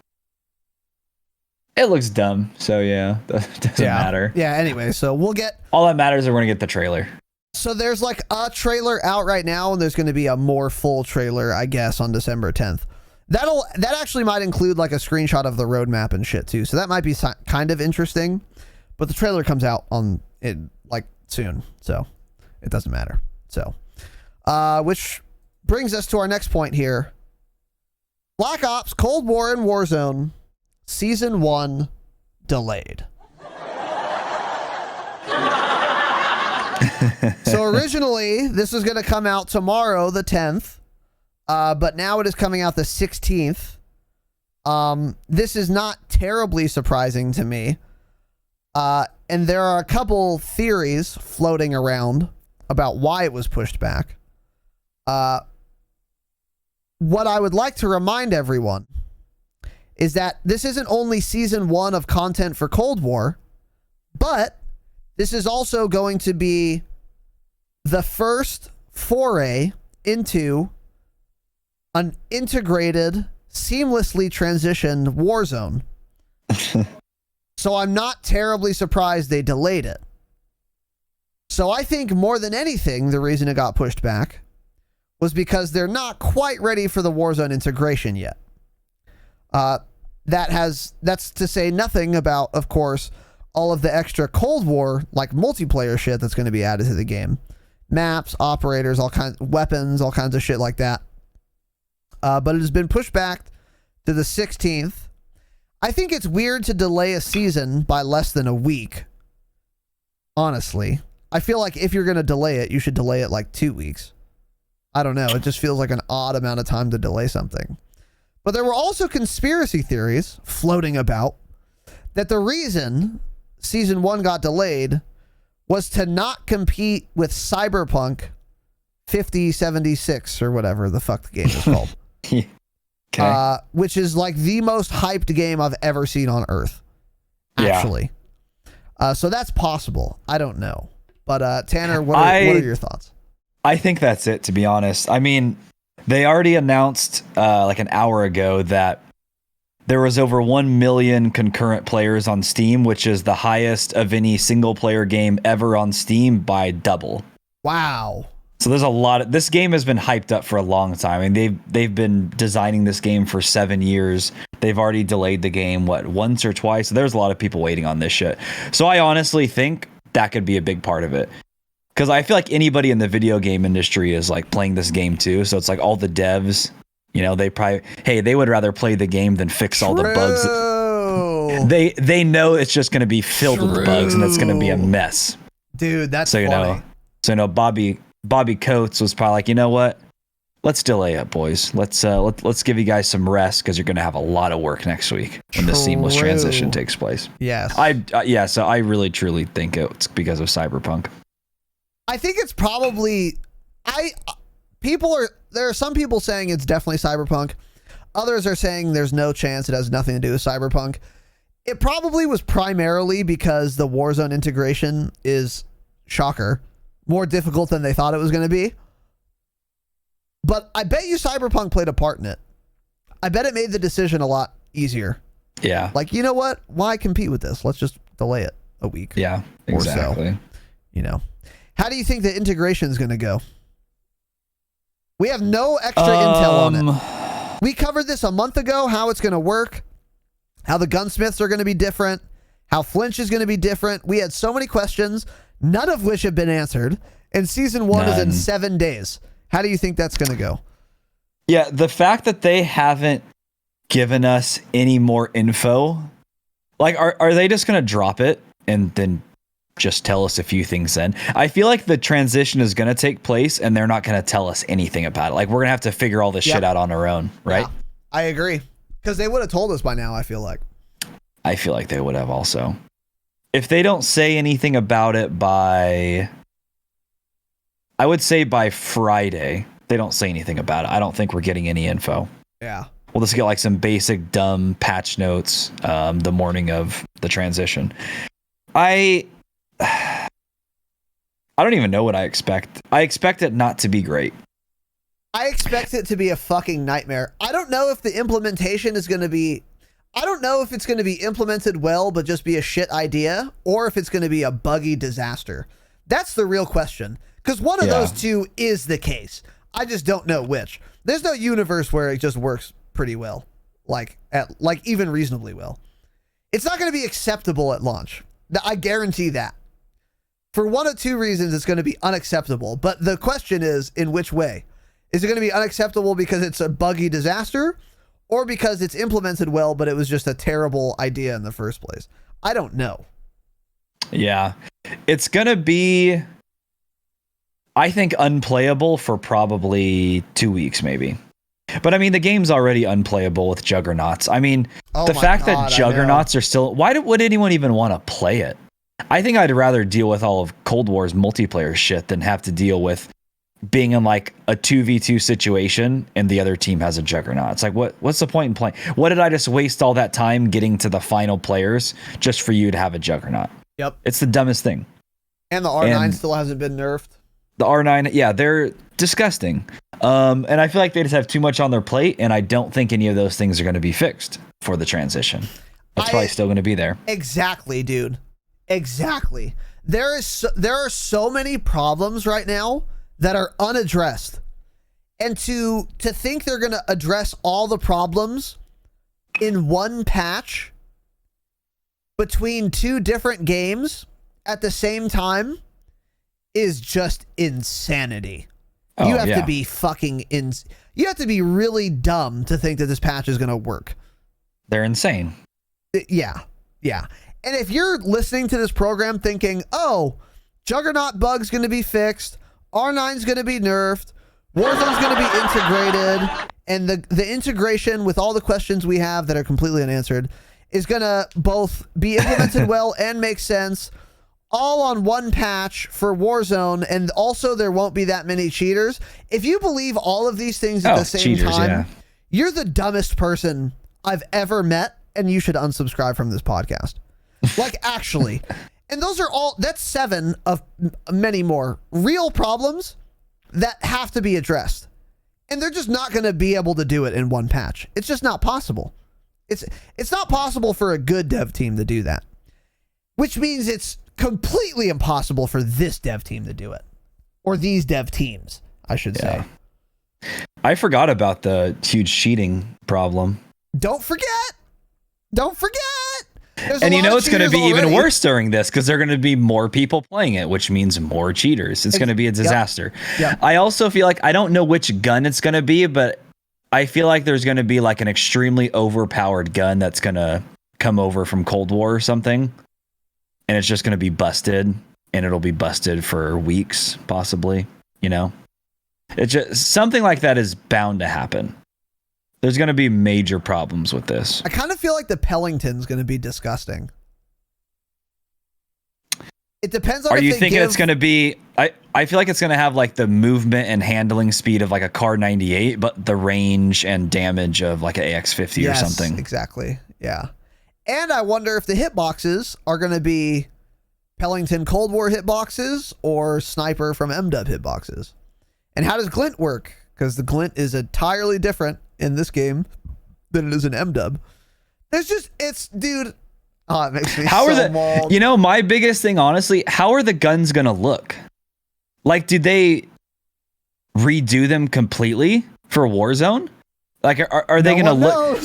It looks dumb, so yeah, that doesn't matter. Yeah, anyway, so we'll get... All that matters is we're going to get the trailer. So there's like a trailer out right now, and there's going to be a more full trailer, I guess, on December 10th. That actually might include like a screenshot of the roadmap and shit too, so that might be kind of interesting. But the trailer comes out on it like soon, so it doesn't matter. So, which brings us to our next point here. Black Ops Cold War and Warzone Season 1 delayed. So originally, this was going to come out tomorrow, the 10th, but now it is coming out the 16th. This is not terribly surprising to me. And there are a couple theories floating around about why it was pushed back. What I would like to remind everyone is that this isn't only Season 1 of content for Cold War, but this is also going to be the first foray into an integrated, seamlessly transitioned Warzone. So I'm not terribly surprised they delayed it. So I think more than anything, the reason it got pushed back was because they're not quite ready for the Warzone integration yet. That's to say nothing about, of course, all of the extra Cold War, like multiplayer shit that's going to be added to the game. Maps, operators, all kinds, weapons, all kinds of shit like that. But it has been pushed back to the 16th. I think it's weird to delay a season by less than a week. Honestly, I feel like if you're going to delay it, you should delay it like 2 weeks. I don't know. It just feels like an odd amount of time to delay something. But there were also conspiracy theories floating about that the reason Season 1 got delayed was to not compete with Cyberpunk 5076 or whatever the fuck the game is called. Okay. Which is like the most hyped game I've ever seen on Earth. Actually. Yeah. So that's possible. I don't know. But Tanner, what are your thoughts? I think that's it, to be honest. I mean, they already announced like an hour ago that there was over 1 million concurrent players on Steam, which is the highest of any single player game ever on Steam by double. Wow. So there's a lot of, this game has been hyped up for a long time. I mean, they've been designing this game for 7 years. They've already delayed the game, once or twice? So there's a lot of people waiting on this shit. So I honestly think that could be a big part of it. Because I feel like anybody in the video game industry is like playing this game too. So it's like all the devs, you know, they would rather play the game than fix all the bugs. they know it's just going to be filled with bugs and it's going to be a mess. Dude, that's so funny. Bobby Coates was probably like, you know what? Let's delay it, boys. Let's give you guys some rest because you're going to have a lot of work next week when the seamless transition takes place. Yes. So I really truly think it's because of Cyberpunk. I think it's probably there are some people saying it's definitely Cyberpunk. Others are saying there's no chance, it has nothing to do with Cyberpunk. It probably was primarily because the Warzone integration is, shocker, more difficult than they thought it was going to be. But I bet you Cyberpunk played a part in it. I bet it made the decision a lot easier. Yeah. Like, you know what? Why compete with this? Let's just delay it a week. Yeah, exactly. Or so, you know. How do you think the integration is going to go? We have no extra intel on it. We covered this a month ago, how it's going to work, how the gunsmiths are going to be different, how flinch is going to be different. We had so many questions, none of which have been answered. And season 1 is in 7 days. How do you think that's going to go? Yeah, the fact that they haven't given us any more info, like, are they just going to drop it and then just tell us a few things then? I feel like the transition is going to take place and they're not going to tell us anything about it. Like, we're going to have to figure all this shit out on our own, right? Yeah, I agree. Because they would have told us by now, I feel like. I feel like they would have also. If they don't say anything about it by... I would say by Friday, they don't say anything about it. I don't think we're getting any info. Yeah. We'll just get like some basic dumb patch notes the morning of the transition. I don't even know what I expect. I expect it not to be great. I expect it to be a fucking nightmare. I don't know if the implementation is going to be... I don't know if it's going to be implemented well, but just be a shit idea, or if it's going to be a buggy disaster. That's the real question. Because one of those two is the case. I just don't know which. There's no universe where it just works pretty well. Like even reasonably well. It's not going to be acceptable at launch. I guarantee that. For one of two reasons, it's going to be unacceptable. But the question is, in which way? Is it going to be unacceptable because it's a buggy disaster? Or because it's implemented well, but it was just a terrible idea in the first place? I don't know. Yeah. It's going to be... I think unplayable for probably 2 weeks, maybe. But I mean, the game's already unplayable with Juggernauts. I mean, the fact that Juggernauts are still... Why would anyone even want to play it? I think I'd rather deal with all of Cold War's multiplayer shit than have to deal with being in like a 2v2 situation and the other team has a Juggernaut. It's like, what's the point in playing? What did I just waste all that time getting to the final players just for you to have a Juggernaut? Yep. It's the dumbest thing. And the R9 still hasn't been nerfed. The R9, yeah, they're disgusting. And I feel like they just have too much on their plate, and I don't think any of those things are going to be fixed for the transition. It's probably still going to be there. Exactly, dude. Exactly. There are so many problems right now that are unaddressed. And to think they're going to address all the problems in one patch between two different games at the same time is just insanity. You have to be fucking you have to be really dumb to think that this patch is going to work. They're insane. Yeah. Yeah. And if you're listening to this program thinking, oh, Juggernaut bug's going to be fixed, R9's going to be nerfed, Warzone's going to be integrated, and the integration with all the questions we have that are completely unanswered is going to both be implemented well and make sense, all on one patch for Warzone, and also there won't be that many cheaters. If you believe all of these things at the same time, you're the dumbest person I've ever met, and you should unsubscribe from this podcast. Like, actually. And those are that's 7 of many more real problems that have to be addressed. And they're just not going to be able to do it in one patch. It's just not possible. It's not possible for a good dev team to do that. Which means it's completely impossible for this dev team to do it. Or these dev teams, I should say. I forgot about the huge cheating problem. Don't forget. And you know it's going to be even worse during this because there are going to be more people playing it, which means more cheaters. It's going to be a disaster. Yep. I also feel like I don't know which gun it's going to be, but I feel like there's going to be like an extremely overpowered gun that's going to come over from Cold War or something, and it's just going to be busted, and it'll be busted for weeks, possibly, you know? It's just something like that is bound to happen. There's going to be major problems with this. I kind of feel like the Pellington's going to be disgusting. It depends on. Are you thinking it's going to be? I feel like it's going to have like the movement and handling speed of like a Car 98, but the range and damage of like an AX50 or something. Exactly. Yeah. And I wonder if the hitboxes are going to be Pellington Cold War hitboxes or Sniper from MW hitboxes. And how does Glint work? Because the Glint is entirely different in this game than it is in MW. Dude. Oh, it makes me mauled. You know, my biggest thing, honestly, how are the guns going to look? Like, did they redo them completely for Warzone? Like, are they going to look?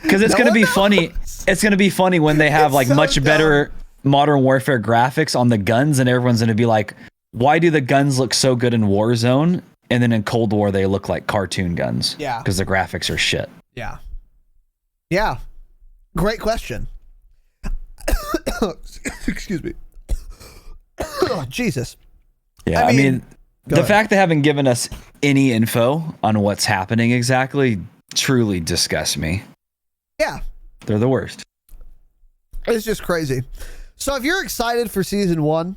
Because it's going to be funny. It's going to be funny when they have like much better Modern Warfare graphics on the guns, and everyone's going to be like, why do the guns look so good in Warzone? And then in Cold War, they look like cartoon guns. Yeah. Because the graphics are shit. Yeah. Yeah. Great question. Excuse me. Oh, Jesus. Yeah, I mean the fact they haven't given us any info on what's happening exactly truly disgusts me. Yeah. They're the worst. It's just crazy. So if you're excited for season 1,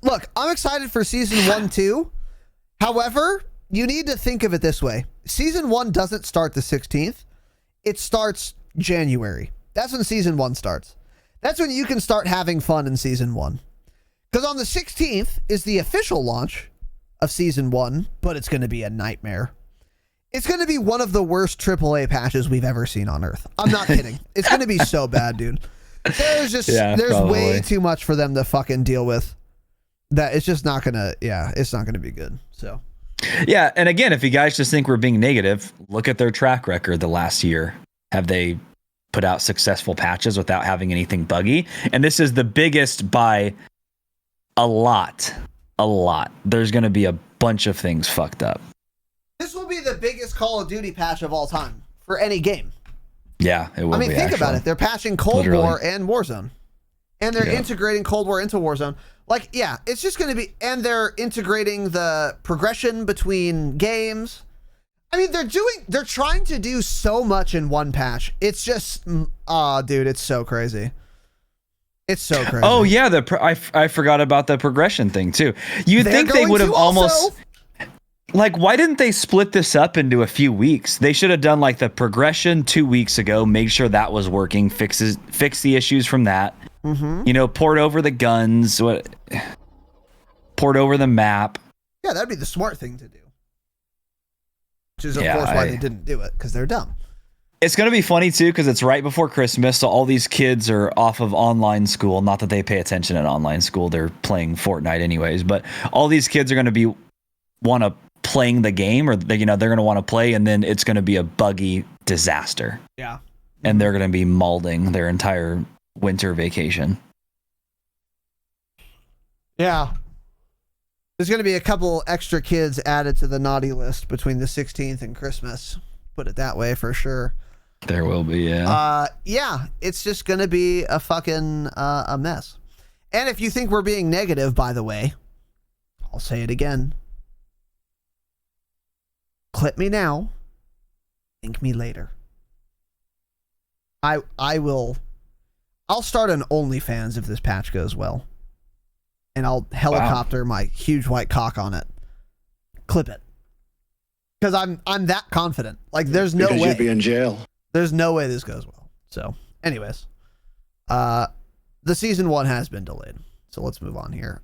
look, I'm excited for season 1 too. However, you need to think of it this way. Season 1 doesn't start the 16th. It starts January. That's when season 1 starts. That's when you can start having fun in season 1. Because on the 16th is the official launch of season 1, but it's going to be a nightmare. It's going to be one of the worst AAA patches we've ever seen on Earth. I'm not kidding. It's going to be so bad, dude. There's way too much for them to fucking deal with. That it's just not going to, it's not going to be good. So. Yeah, and again, if you guys just think we're being negative, look at their track record the last year. Have they put out successful patches without having anything buggy? And this is the biggest by a lot. There's going to be a bunch of things fucked up. This will be the biggest Call of Duty patch of all time for any game. Yeah, it will be. I mean, think about it. They're patching Cold War and Warzone. And they're integrating Cold War into Warzone. Like, yeah, it's just going to be... And they're integrating the progression between games. I mean, they're trying to do so much in one patch. It's just, dude, it's so crazy. It's so crazy. Oh yeah, I forgot about the progression thing too. You'd think they would have almost, like, why didn't they split this up into a few weeks? They should have done like the progression 2 weeks ago, made sure that was working, fix the issues from that. Mm-hmm. You know, port over the guns, port over the map. Yeah, that'd be the smart thing to do. Which is, of course, why they didn't do it, because they're dumb. It's going to be funny, too, because it's right before Christmas, so all these kids are off of online school. Not that they pay attention at online school. They're playing Fortnite anyways. But all these kids are going to want to playing the game, or they're going to want to play, and then it's going to be a buggy disaster. Yeah. And they're going to be malding their entire winter vacation. Yeah. There's going to be a couple extra kids added to the naughty list between the 16th and Christmas. Put it that way for sure. There will be, yeah. Yeah, it's just going to be a fucking a mess. And if you think we're being negative, by the way, I'll say it again. Clip me now. Thank me later. I'll start an OnlyFans if this patch goes well. And I'll helicopter my huge white cock on it. Clip it. Because I'm that confident. Like, there's no way. Because you'd be in jail. There's no way this goes well. So, anyways. The season 1 has been delayed. So let's move on here.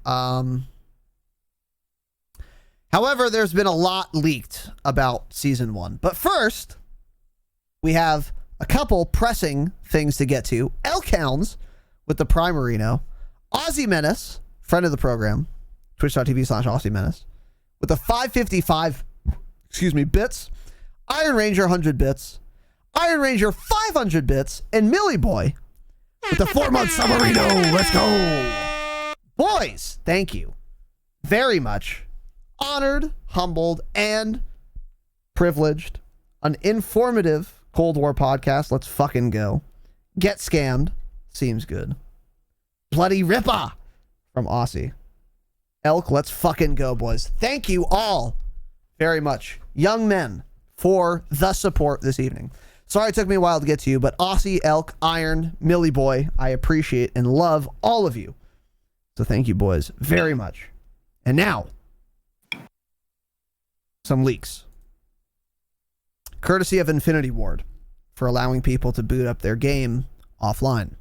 However, there's been a lot leaked about season 1. But first, we have a couple pressing things to get to. Elkhounds with the Primarino. Aussie Menace, friend of the program, twitch.tv/Aussie Menace, with the 555 bits, Iron Ranger 100 bits, Iron Ranger 500 bits, and Millie Boy with the 4-month Submarino. Let's go. Boys, thank you very much. Honored, humbled, and privileged. An informative Cold War podcast. Let's fucking go. Get Scammed seems good. Bloody Ripper from Aussie. Elk, let's fucking go, boys. Thank you all very much, young men, for the support this evening. Sorry it took me a while to get to you, but Aussie, Elk, Iron, Millie Boy, I appreciate and love all of you. So thank you, boys, very much. And now, some leaks. Courtesy of Infinity Ward for allowing people to boot up their game offline.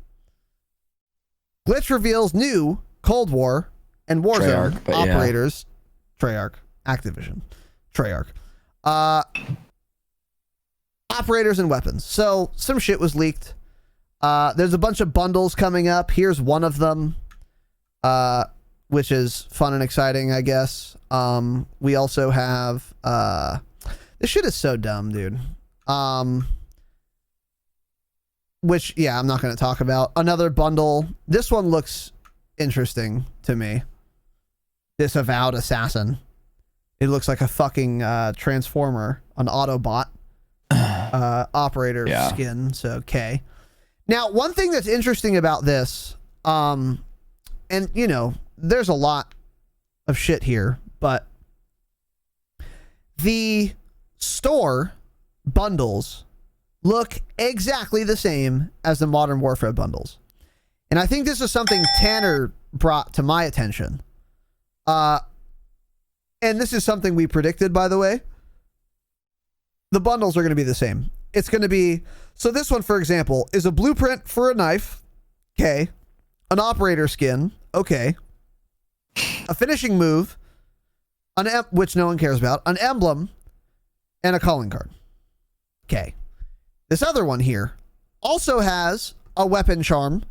Glitch reveals new Cold War and Warzone Treyarch, operators. Yeah. Treyarch. Activision. Treyarch. Operators and weapons. So some shit was leaked. There's a bunch of bundles coming up. Here's one of them, which is fun and exciting, I guess. We also have this shit is so dumb, dude. Which, yeah, I'm not going to talk about. Another bundle. This one looks interesting to me. Disavowed Assassin. It looks like a fucking transformer, an Autobot operator skin. So, okay. Now, one thing that's interesting about this, and, you know, there's a lot of shit here, but the store bundles look exactly the same as the Modern Warfare bundles. And I think this is something Tanner brought to my attention. And this is something we predicted, by the way. The bundles are going to be the same. It's going to be... So this one, for example, is a blueprint for a knife. Okay. An operator skin. Okay. A finishing move. Which no one cares about. An emblem. And a calling card. Okay. This other one here also has a weapon charm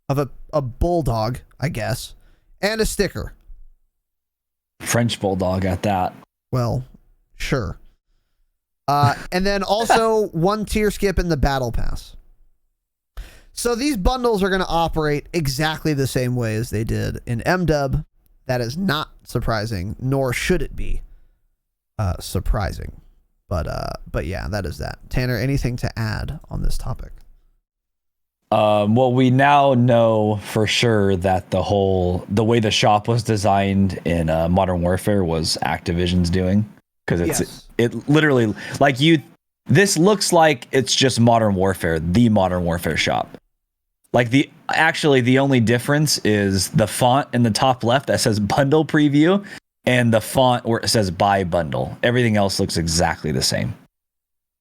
of a bulldog, I guess, and a sticker. French bulldog at that. Well, sure. And then also one tier skip in the battle pass. So these bundles are going to operate exactly the same way as they did in MW. That is not surprising, nor should it be surprising. But yeah, that is that. Tanner, anything to add on this topic? Well, we now know for sure that the way the shop was designed in Modern Warfare was Activision's doing, because it literally this looks like it's just Modern Warfare, the Modern Warfare shop. Like the only difference is the font in the top left that says bundle preview and the font where it says buy bundle. Everything else looks exactly the same.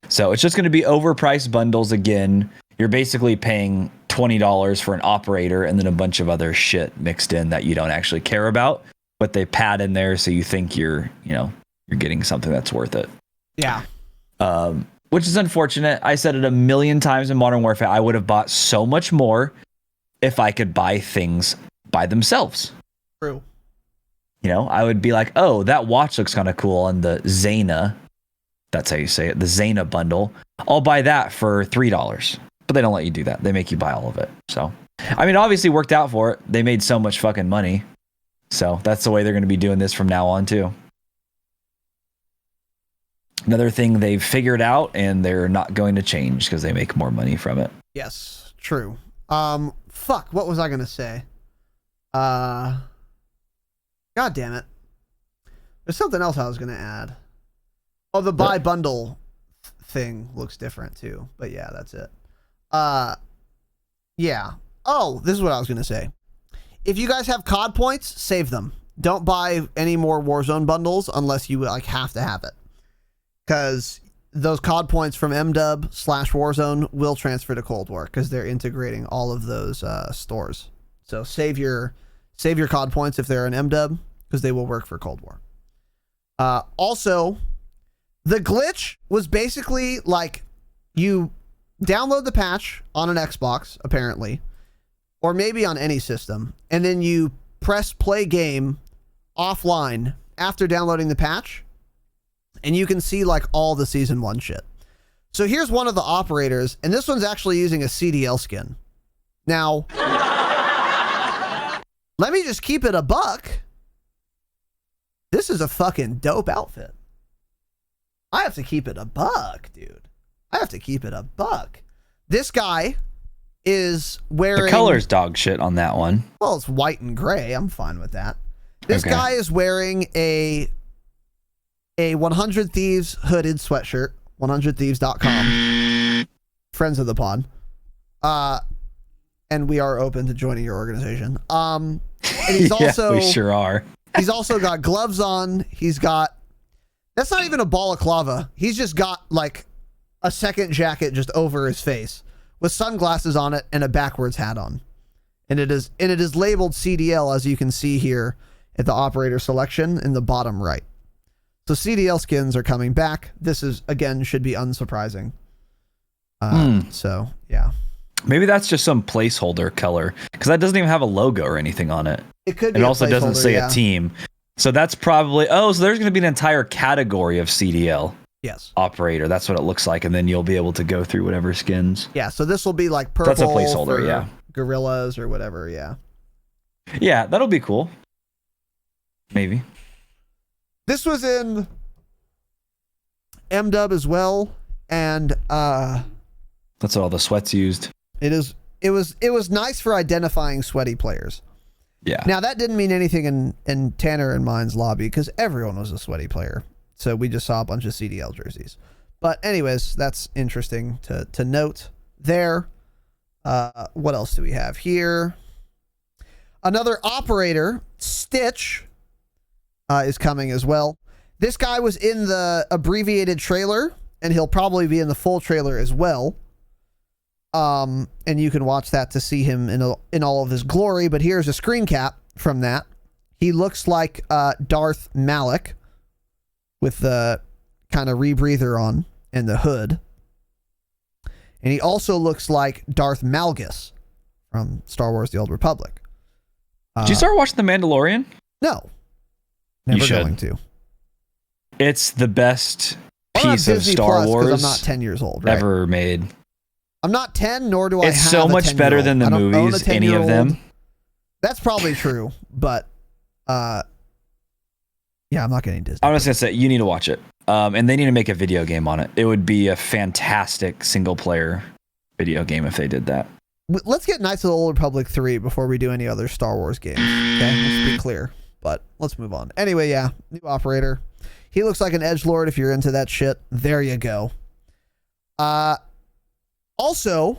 So it's just going to be overpriced bundles again. You're basically paying $20 for an operator and then a bunch of other shit mixed in that you don't actually care about, but they pad in there so you think you're getting something that's worth it. Yeah. Which is unfortunate. I said it a million times in Modern Warfare. I would have bought so much more if I could buy things by themselves. True. I would be like, oh, that watch looks kind of cool on the Zayna. That's how you say it. The Zayna bundle. I'll buy that for $3. But they don't let you do that. They make you buy all of it. So, I mean, obviously worked out for it. They made so much fucking money. So that's the way they're going to be doing this from now on too. Another thing they've figured out, and they're not going to change because they make more money from it. Yes, true. Fuck, what was I going to say? God damn it. There's something else I was going to add. Oh, the buy bundle thing looks different too. But yeah, that's it. Yeah. Oh, this is what I was going to say. If you guys have COD points, save them. Don't buy any more Warzone bundles unless you have to have it. Because those COD points from MW/Warzone will transfer to Cold War because they're integrating all of those stores. So save your COD points if they're an MW because they will work for Cold War. Also, the glitch was basically like you download the patch on an Xbox, apparently, or maybe on any system, and then you press play game offline after downloading the patch, and you can see like all the season 1 shit. So here's one of the operators, and this one's actually using a CDL skin. Now, let me just keep it a buck. This is a fucking dope outfit. I have to keep it a buck, dude. I have to keep it a buck. This guy is wearing... The color's dog shit on that one. Well, it's white and gray. I'm fine with that. This guy is wearing a 100 Thieves hooded sweatshirt. 100thieves.com. Friends of the pod. And we are open to joining your organization. And he's also... we sure are. He's also got gloves on. He's got... That's not even a balaclava. He's just got, like, a second jacket just over his face with sunglasses on it and a backwards hat on. And it is labeled CDL, as you can see here at the operator selection in the bottom right. So CDL skins are coming back. This is, again, should be unsurprising. So, yeah. Maybe that's just some placeholder color, because that doesn't even have a logo or anything on it. It could be. It also doesn't say a team. So that's probably... Oh, so there's going to be an entire category of CDL. Yes. Operator. That's what it looks like. And then you'll be able to go through whatever skins. Yeah, so this will be like purple. That's a placeholder, yeah. Gorillas or whatever, yeah. Yeah, that'll be cool. Maybe. This was in MW as well, and that's what all the sweats used. It was nice for identifying sweaty players. Yeah. Now that didn't mean anything in Tanner and mine's lobby because everyone was a sweaty player. So we just saw a bunch of CDL jerseys. But anyways, that's interesting to note there. What else do we have here? Another operator, Stitch, is coming as well. This guy was in the abbreviated trailer, and he'll probably be in the full trailer as well. And you can watch that to see him in all of his glory. But here's a screen cap from that. He looks like Darth Malak with the kind of rebreather on and the hood. And he also looks like Darth Malgus from Star Wars The Old Republic. Did you start watching The Mandalorian? No. Never going to. It's the best piece of Star Wars I'm not 10 years old, right? ever made. I'm not 10, nor do I have It's so much better than the movies, any of them. That's probably true, but yeah, I'm not getting Disney. I'm just going to say, you need to watch it. And they need to make a video game on it. It would be a fantastic single-player video game if they did that. Let's get Knights of the Old Republic 3 before we do any other Star Wars games. Okay, let's be clear. But let's move on. Anyway, yeah, new operator. He looks like an edgelord if you're into that shit. There you go. Also,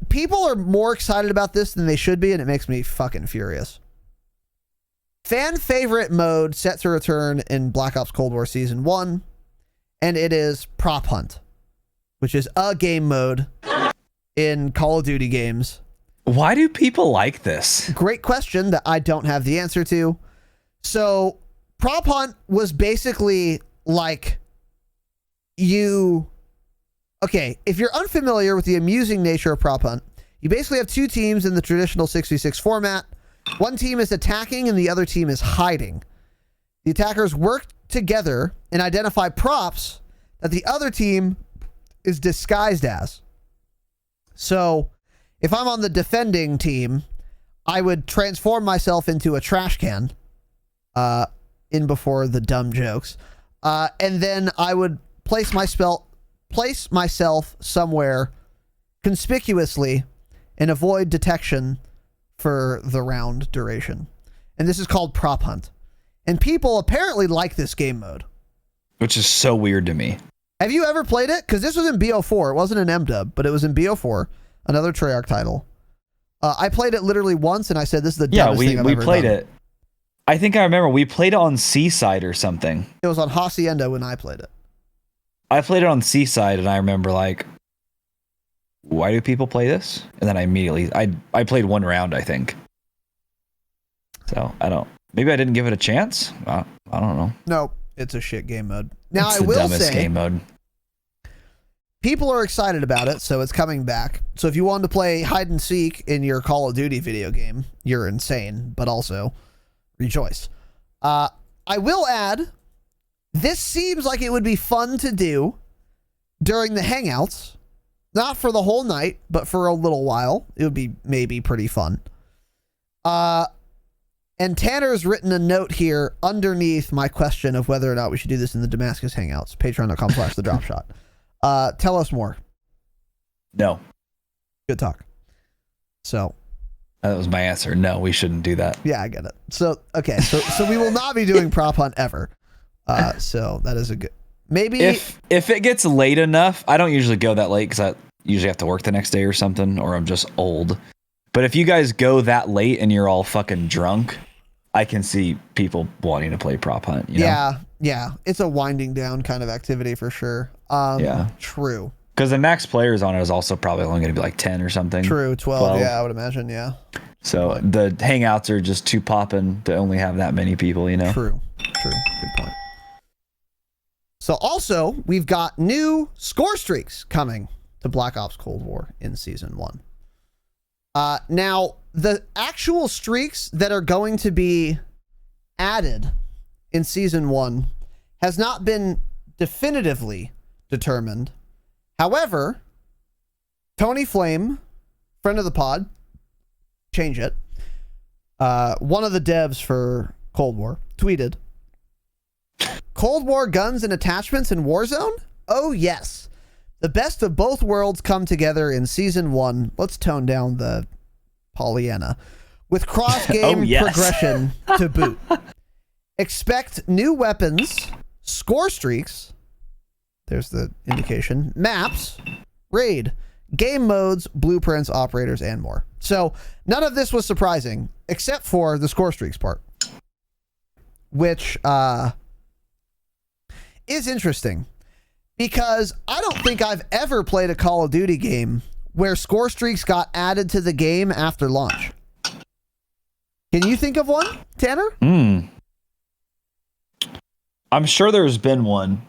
people are more excited about this than they should be, and it makes me fucking furious. Fan favorite mode set to return in Black Ops Cold War Season 1, and it is Prop Hunt, which is a game mode in Call of Duty games. Why do people like this? Great question that I don't have the answer to. So, Prop Hunt was basically like okay, if you're unfamiliar with the amusing nature of Prop Hunt, you basically have two teams in the traditional 6v6 format. One team is attacking and the other team is hiding. The attackers work together and identify props that the other team is disguised as. So, if I'm on the defending team, I would transform myself into a trash can, in before the dumb jokes, and then I would place myself somewhere conspicuously and avoid detection for the round duration. And this is called Prop Hunt. And people apparently like this game mode. Which is so weird to me. Have you ever played it? Because this was in BO4. It wasn't in MW, but it was in BO4, another Treyarch title. I played it literally once, and I said, this is the dumbest thing I've ever done. Yeah, we played it. I think I remember we played it on Seaside or something. It was on Hacienda when I played it. I played it on Seaside, and I remember like, why do people play this? And then I played one round, I think. So maybe I didn't give it a chance. I don't know. No, it's a shit game mode. Now it's I will the dumbest say, game mode. People are excited about it, so it's coming back. So if you wanted to play hide and seek in your Call of Duty video game, you're insane, but also rejoice. I will add, this seems like it would be fun to do during the Hangouts. Not for the whole night, but for a little while. It would be maybe pretty fun. And Tanner's written a note here underneath my question of whether or not we should do this in the Damascus Hangouts. Patreon.com/thedropshot. Tell us more. No. Good talk. So that was my answer. No, we shouldn't do that. Yeah, I get it. So okay, so we will not be doing prop hunt ever. So that is a good. Maybe if it gets late enough, I don't usually go that late because I usually have to work the next day or something, or I'm just old. But if you guys go that late and you're all fucking drunk, I can see people wanting to play prop hunt. You know? Yeah. It's a winding down kind of activity for sure. Yeah. True. Because the max players on it is also probably only going to be like 10 or something. True, 12. Yeah, I would imagine. Yeah. So the hangouts are just too popping to only have that many people, you know? True. Good point. So also, we've got new score streaks coming to Black Ops Cold War in Season 1. Now, the actual streaks that are going to be added in Season 1 has not been definitively determined. However, Tony Flame, friend of the pod, change it, one of the devs for Cold War, tweeted, Cold War guns and attachments in Warzone? Oh, yes. The best of both worlds come together in Season 1. Let's tone down the Pollyanna. With cross-game progression to boot. Expect new weapons, score streaks, there's the indication, maps, raid, game modes, blueprints, operators, and more. So none of this was surprising, except for the score streaks part. Which, is interesting because I don't think I've ever played a Call of Duty game where score streaks got added to the game after launch. Can you think of one, Tanner? I'm sure there's been one,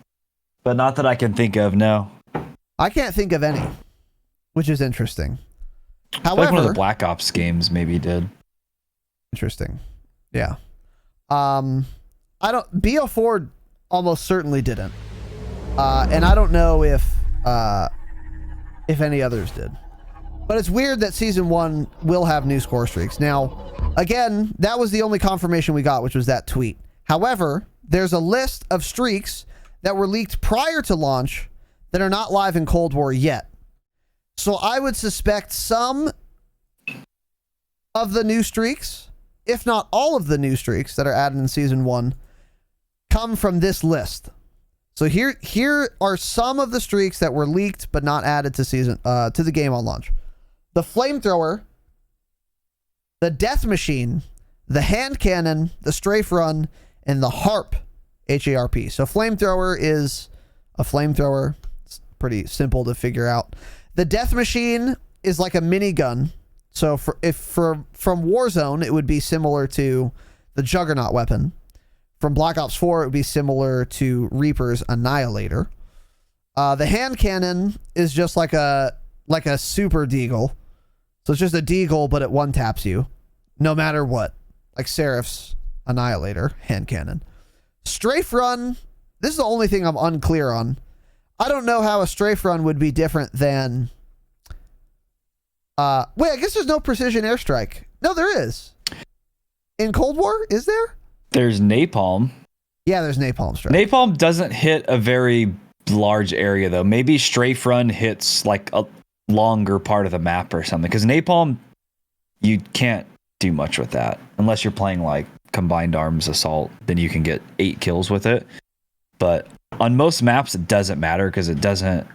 but not that I can think of. No, I can't think of any, which is interesting. However, like one of the Black Ops games maybe did. Interesting. Yeah. I don't. BO4 almost certainly didn't, and I don't know if any others did. But it's weird that Season 1 will have new score streaks. Now, again, that was the only confirmation we got, which was that tweet. However, there's a list of streaks that were leaked prior to launch that are not live in Cold War yet. So I would suspect some of the new streaks, if not all of the new streaks that are added in Season 1, come from this list. So here are some of the streaks that were leaked but not added to the game on launch. The flamethrower, the death machine, the hand cannon, the strafe run, and the harp, HARP. So flamethrower is a flamethrower. It's pretty simple to figure out. The death machine is like a minigun. So from Warzone, it would be similar to the Juggernaut weapon. From Black Ops 4, it would be similar to Reaper's Annihilator. The hand cannon is just like a super deagle. So it's just a deagle, but it one taps you, no matter what. Like Seraph's Annihilator hand cannon. Strafe run. This is the only thing I'm unclear on. I don't know how a strafe run would be different than. Wait, I guess there's no precision airstrike. No, there is. In Cold War, is there? There's napalm. Yeah, there's napalm strike. Napalm doesn't hit a very large area though. Maybe strafe run hits like a longer part of the map or something. Because napalm, you can't do much with that unless you're playing like combined arms assault. Then you can get 8 kills with it. But on most maps, it doesn't matter because it doesn't.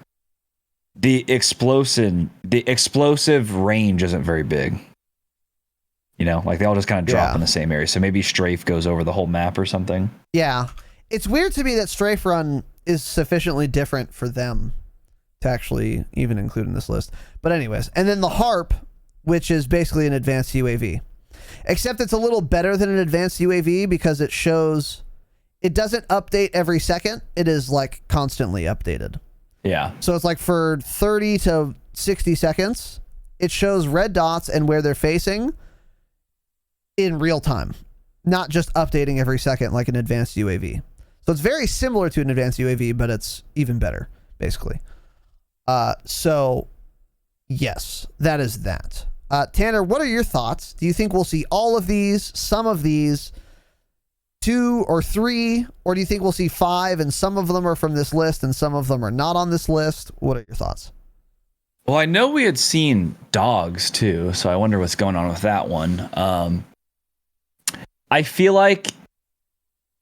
The explosive range isn't very big. You know, like they all just kind of drop in the same area. So maybe strafe goes over the whole map or something. Yeah. It's weird to me that strafe run is sufficiently different for them to actually even include in this list. But anyways, and then the harp, which is basically an advanced UAV. Except it's a little better than an advanced UAV because it shows it doesn't update every second. It is like constantly updated. Yeah. So it's like for 30 to 60 seconds, it shows red dots and where they're facing in real time, not just updating every second like an advanced UAV. So it's very similar to an advanced UAV, but it's even better, basically. So yes, that is that. Tanner, what are your thoughts? Do you think we'll see all of these, some of these, 2 or 3, or do you think we'll see 5 and some of them are from this list and some of them are not on this list? What are your thoughts? Well, I know we had seen dogs too, so I wonder what's going on with that one. I feel like,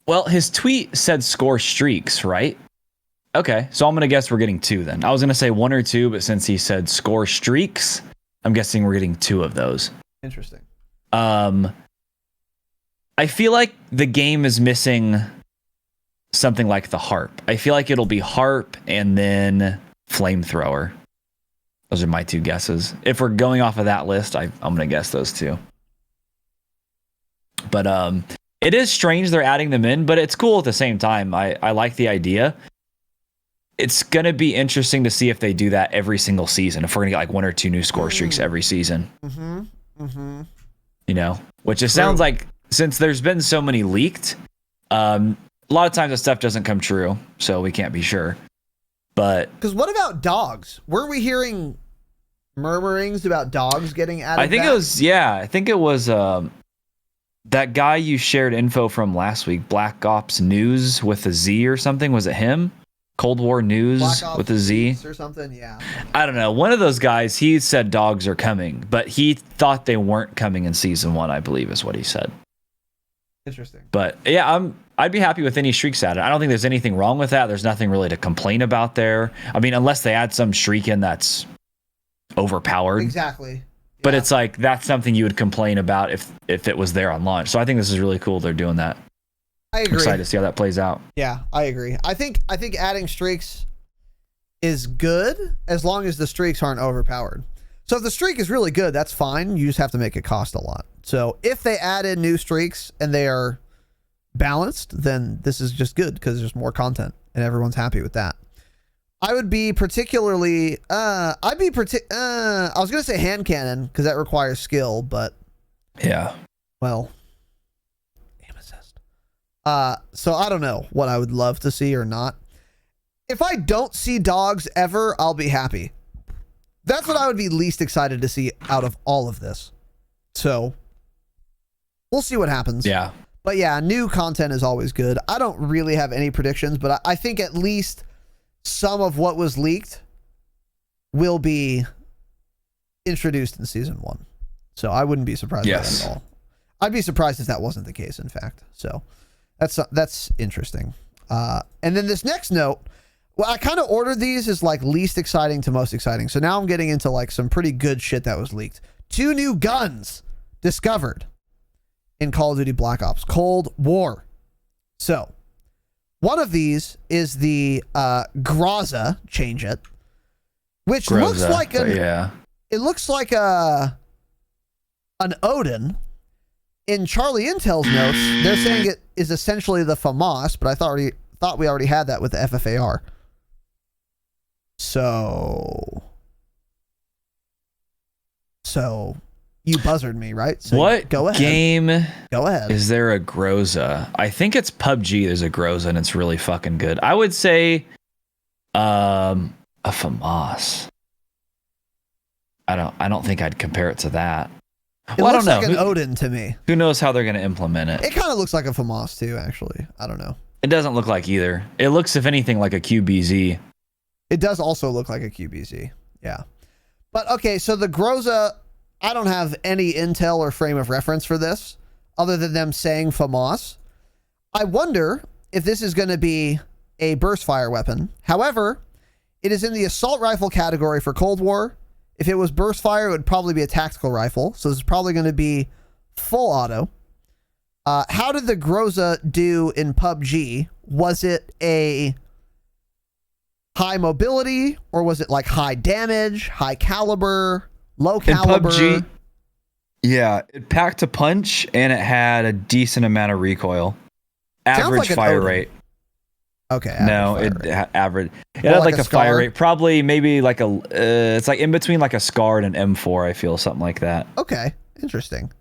well, his tweet said score streaks, right? Okay, so I'm going to guess we're getting 2 then. I was going to say 1 or 2, but since he said score streaks, I'm guessing we're getting 2 of those. Interesting. I feel like the game is missing something like the harp. I feel like it'll be harp and then flamethrower. Those are my 2 guesses. If we're going off of that list, I'm going to guess those 2. But it is strange they're adding them in, but it's cool at the same time. I like the idea. It's going to be interesting to see if they do that every single season. If we're going to get like 1 or 2 new score streaks every season. You know, which it sounds like, since there's been so many leaked, a lot of times that stuff doesn't come true, so we can't be sure. But because what about dogs? Were we hearing murmurings about dogs getting added? I think back? I think it was that guy you shared info from last week, Black Ops News with a Z or something. Was it him? Cold War News with a Z or something. Yeah. I don't know. One of those guys, he said dogs are coming, but he thought they weren't coming in season 1, I believe is what he said. Interesting. But yeah, I'd be happy with any streaks added. I don't think there's anything wrong with that. There's nothing really to complain about there. I mean, unless they add some streak in that's overpowered. Exactly. But it's like, that's something you would complain about if it was there on launch. So I think this is really cool they're doing that. I agree. I'm excited to see how that plays out. Yeah, I agree. I think adding streaks is good as long as the streaks aren't overpowered. So if the streak is really good, that's fine. You just have to make it cost a lot. So if they add in new streaks and they are balanced, then this is just good because there's more content and everyone's happy with that. I would be particularly, I was going to say hand cannon because that requires skill, but yeah, well, amethyst. So I don't know what I would love to see or not. If I don't see dogs ever, I'll be happy. That's what I would be least excited to see out of all of this. So we'll see what happens. Yeah. But yeah, new content is always good. I don't really have any predictions, but I think at least some of what was leaked will be introduced in season 1. So I wouldn't be surprised by that at all. I'd be surprised if that wasn't the case, in fact. So that's interesting. And then this next note, well, I kind of ordered these as like least exciting to most exciting. So now I'm getting into like some pretty good shit that was leaked. 2 new guns discovered in Call of Duty Black Ops Cold War. So one of these is the Groza, change it, which looks like it looks like an Odin. In Charlie Intel's notes, they're saying it is essentially the FAMAS, but I thought we already had that with the FFAR. So you buzzarded me, right? So what go ahead. Game go ahead. Is there a Groza? I think it's PUBG. There's a Groza and it's really fucking good. I would say a FAMAS. I don't think I'd compare it to that. It well, looks I don't know. Like an Odin to me. Who knows how they're going to implement it? It kind of looks like a FAMAS too, actually. I don't know. It doesn't look like either. It looks, if anything, like a QBZ. It does also look like a QBZ. Yeah. But okay, so the Groza, I don't have any intel or frame of reference for this other than them saying FAMAS. I wonder if this is going to be a burst fire weapon. However, it is in the assault rifle category for Cold War. If it was burst fire, it would probably be a tactical rifle. So it's probably going to be full auto. How did the Groza do in PUBG? Was it a high mobility or was it like high damage, high caliber, low caliber? In PUBG, yeah, it packed a punch and it had a decent amount of recoil. Average like fire rate. Okay. No, average. It had like a fire rate, probably maybe like it's like in between like a SCAR and an M4. I feel something like that. Okay, interesting.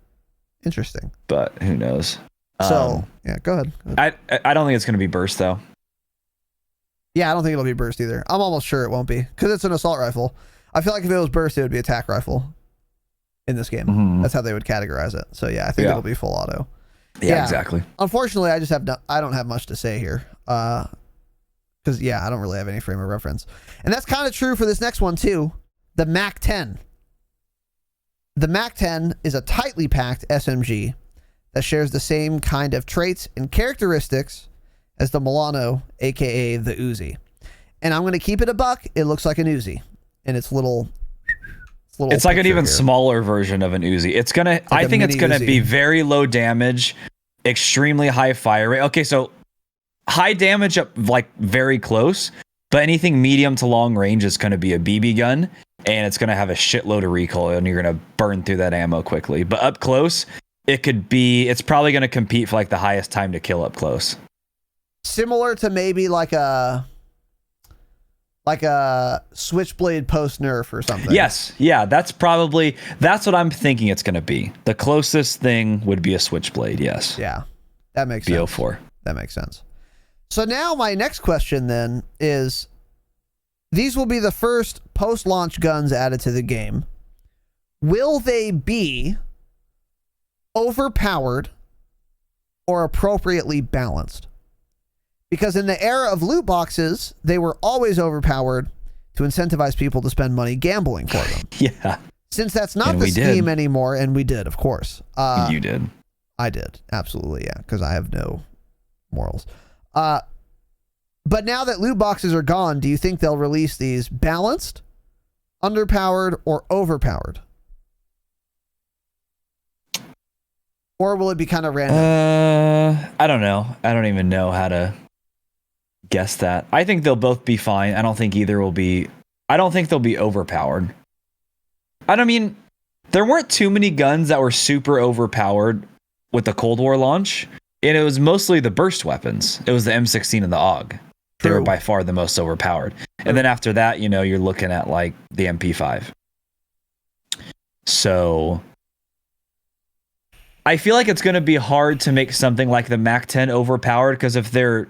But who knows? So yeah, go ahead. I don't think it's going to be burst though. Yeah, I don't think it'll be burst either. I'm almost sure it won't be because it's an assault rifle. I feel like if it was burst, it would be attack rifle in this game. Mm-hmm. That's how they would categorize it. So yeah, I think it'll be full auto. Yeah, exactly. Unfortunately, I don't have much to say here. Because I don't really have any frame of reference, and that's kind of true for this next one too. the MAC-10. The MAC-10 is a tightly packed SMG that shares the same kind of traits and characteristics as the Milano, aka the Uzi. And I'm going to keep it a buck. It looks like an Uzi, and it's little. It's like an even smaller version of an Uzi. It's gonna. Like I think it's gonna be very low damage, extremely high fire rate. Okay, so high damage up like very close, but anything medium to long range is gonna be a BB gun, and it's gonna have a shitload of recoil, and you're gonna burn through that ammo quickly. But up close, it's probably gonna compete for like the highest time to kill up close. Similar to maybe like a switchblade post nerf or something. Yes, yeah, that's what I'm thinking it's going to be. The closest thing would be a switchblade. Yes. Yeah, that makes sense. BO4. That makes sense. So now my next question then is, these will be the first post-launch guns added to the game. Will they be overpowered or appropriately balanced? Because in the era of loot boxes, they were always overpowered to incentivize people to spend money gambling for them. Yeah. Since that's not the scheme anymore, and we did, of course. You did. I did. Absolutely, yeah, because I have no morals. But now that loot boxes are gone, do you think they'll release these balanced, underpowered, or overpowered? Or will it be kind of random? I don't know. I don't even know how to guess that. I think they'll both be fine. I don't think they'll be overpowered. There weren't too many guns that were super overpowered with the Cold War launch, and it was mostly the burst weapons. It was the M16 and the AUG. They were by far the most overpowered. And then after that, you're looking at like the MP5. So I feel like it's going to be hard to make something like the MAC-10 overpowered, because if they're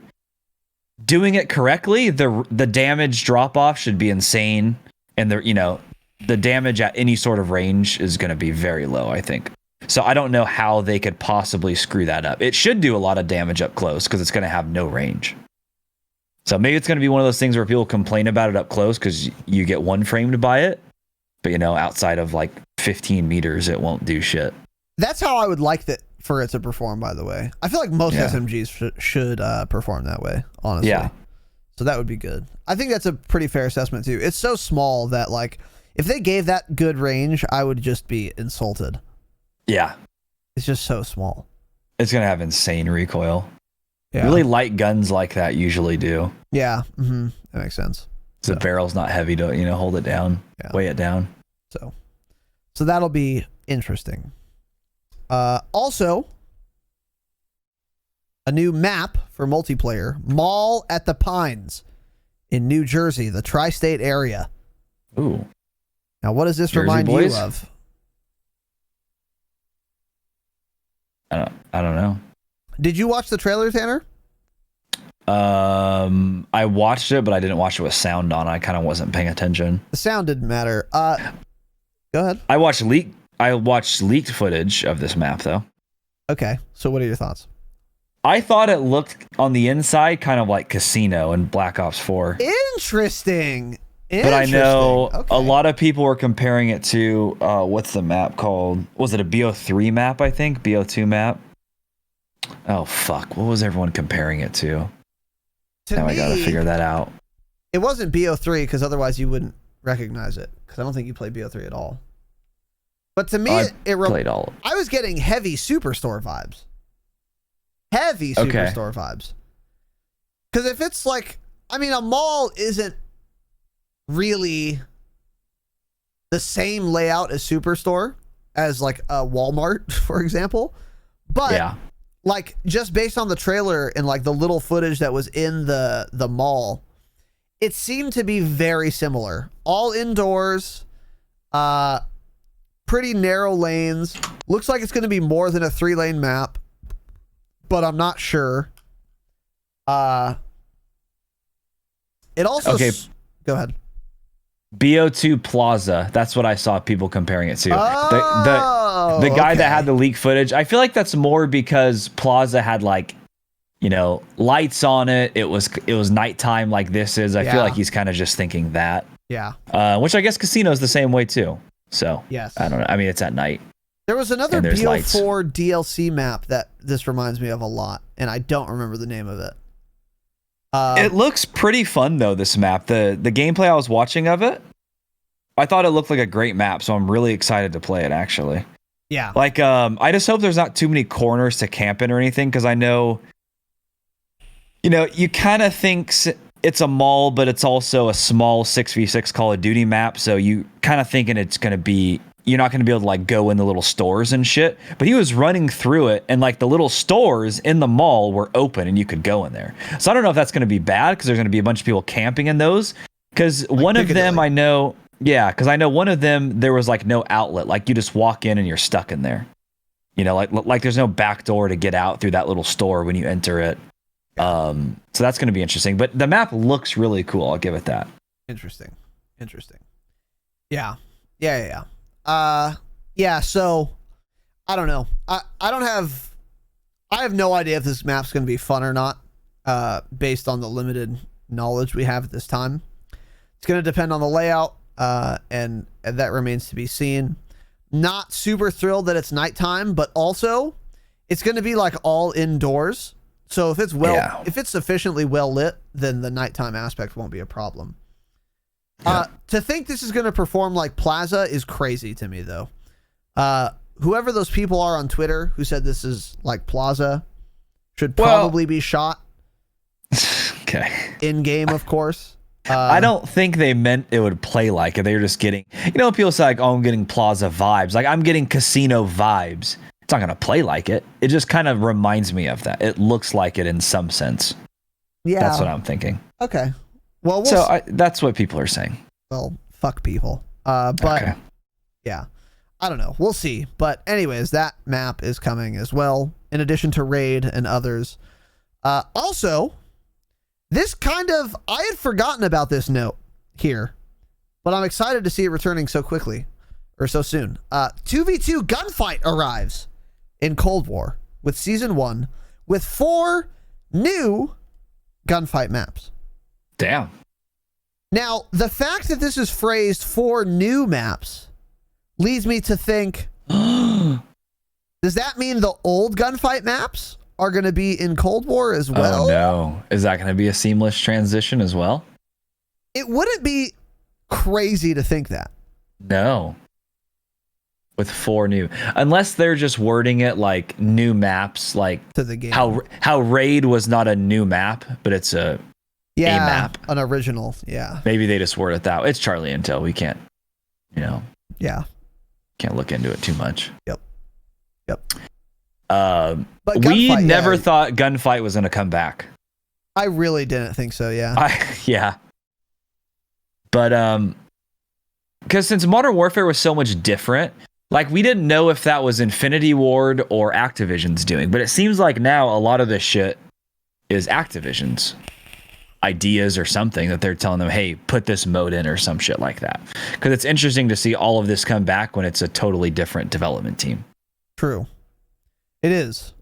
doing it correctly, the damage drop off should be insane, and the damage at any sort of range is going to be very low, I think. So I don't know how they could possibly screw that up. It should do a lot of damage up close because it's going to have no range. So maybe it's going to be one of those things where people complain about it up close because you get one framed by it, but outside of like 15 meters, it won't do shit. That's how I would like for it to perform, by the way. I feel like most SMGs should perform that way, honestly. Yeah. So that would be good. I think that's a pretty fair assessment, too. It's so small that, like, if they gave that good range, I would just be insulted. Yeah. It's just so small. It's going to have insane recoil. Yeah. Really light guns like that usually do. Yeah. Mm-hmm. That makes sense. The barrel's not heavy to, hold it down, weigh it down. So that'll be interesting. Also, a new map for multiplayer, Mall at the Pines in New Jersey, the tri-state area. Ooh. Now, what does this remind you of? I don't know. Did you watch the trailer, Tanner? I watched it, but I didn't watch it with sound on. I kind of wasn't paying attention. The sound didn't matter. Go ahead. I watched leaked footage of this map, though. Okay, so what are your thoughts? I thought it looked on the inside kind of like Casino in Black Ops 4. Interesting. But I know a lot of people were comparing it to what's the map called? Was it a BO3 map? I think BO2 map. Oh fuck! What was everyone comparing it to? Now I gotta figure that out. It wasn't BO3 because otherwise you wouldn't recognize it. Because I don't think you played BO3 at all. But to me, it played all. I was getting heavy Superstore vibes. Heavy Superstore vibes. Because if it's like, a mall isn't really the same layout as Superstore as like a Walmart, for example. But like just based on the trailer and like the little footage that was in the mall, it seemed to be very similar. All indoors, pretty narrow lanes. Looks like it's going to be more than a 3-lane map, but I'm not sure. It also go ahead. BO2 Plaza. That's what I saw people comparing it to. The guy that had the leak footage. I feel like that's more because Plaza had like, lights on it. It was nighttime like this is. I feel like he's kind of just thinking that. Yeah. Which I guess Casino's the same way too. So yes. I don't know. I mean, it's at night. There was another BO4 DLC map that this reminds me of a lot, and I don't remember the name of it. It looks pretty fun though, this map. The gameplay I was watching of it, I thought it looked like a great map, so I'm really excited to play it actually. Yeah. Like, I just hope there's not too many corners to camp in or anything, because I know, you kind of think it's a mall, but it's also a small 6v6 Call of Duty map, so you kind of thinking it's going to be, you're not going to be able to like go in the little stores and shit. But he was running through it, and like the little stores in the mall were open and you could go in there. So I don't know if that's going to be bad, because there's going to be a bunch of people camping in those. Because one of them I know, because I know one of them, there was like no outlet. Like you just walk in and you're stuck in there. Like there's no back door to get out through that little store when you enter it. So that's going to be interesting. But the map looks really cool. I'll give it that. Interesting. Yeah. So I don't know. I have no idea if this map's going to be fun or not, based on the limited knowledge we have at this time. It's going to depend on the layout, and that remains to be seen. Not super thrilled that it's nighttime, but also it's going to be like all indoors. So if it's sufficiently well lit, then the nighttime aspect won't be a problem. Yeah. To think this is going to perform like Plaza is crazy to me, though. Whoever those people are on Twitter who said this is like Plaza should probably be shot. Okay. In game, of course. I don't think they meant it would play like it. They were just getting, people say like, oh, I'm getting Plaza vibes. Like I'm getting Casino vibes. It's not going to play like it. It just kind of reminds me of that. It looks like it in some sense. Yeah. That's what I'm thinking. Okay. Well, that's what people are saying. Well, fuck people. But yeah, I don't know. We'll see. But anyways, that map is coming as well, in addition to Raid and others. Also, I had forgotten about this note here, but I'm excited to see it returning so quickly, or so soon. 2v2 gunfight arrives in Cold War with Season 1 with 4 new gunfight maps. Damn. Now, the fact that this is phrased 4 new maps leads me to think, does that mean the old gunfight maps are going to be in Cold War as well? Oh, no. Is that going to be a seamless transition as well? It wouldn't be crazy to think that. No. With 4 new, unless they're just wording it like new maps, like to the game. How Raid was not a new map, but it's a map, an original. Yeah. Maybe they just word it that way. It's Charlie Intel. We can't, Yeah. Can't look into it too much. Yep. But we never thought Gunfight was going to come back. I really didn't think so. Yeah. Yeah. But because since Modern Warfare was so much different, like we didn't know if that was Infinity Ward or Activision's doing, but it seems like now a lot of this shit is Activision's ideas or something that they're telling them, hey, put this mode in or some shit like that. Because it's interesting to see all of this come back when it's a totally different development team. True. It is.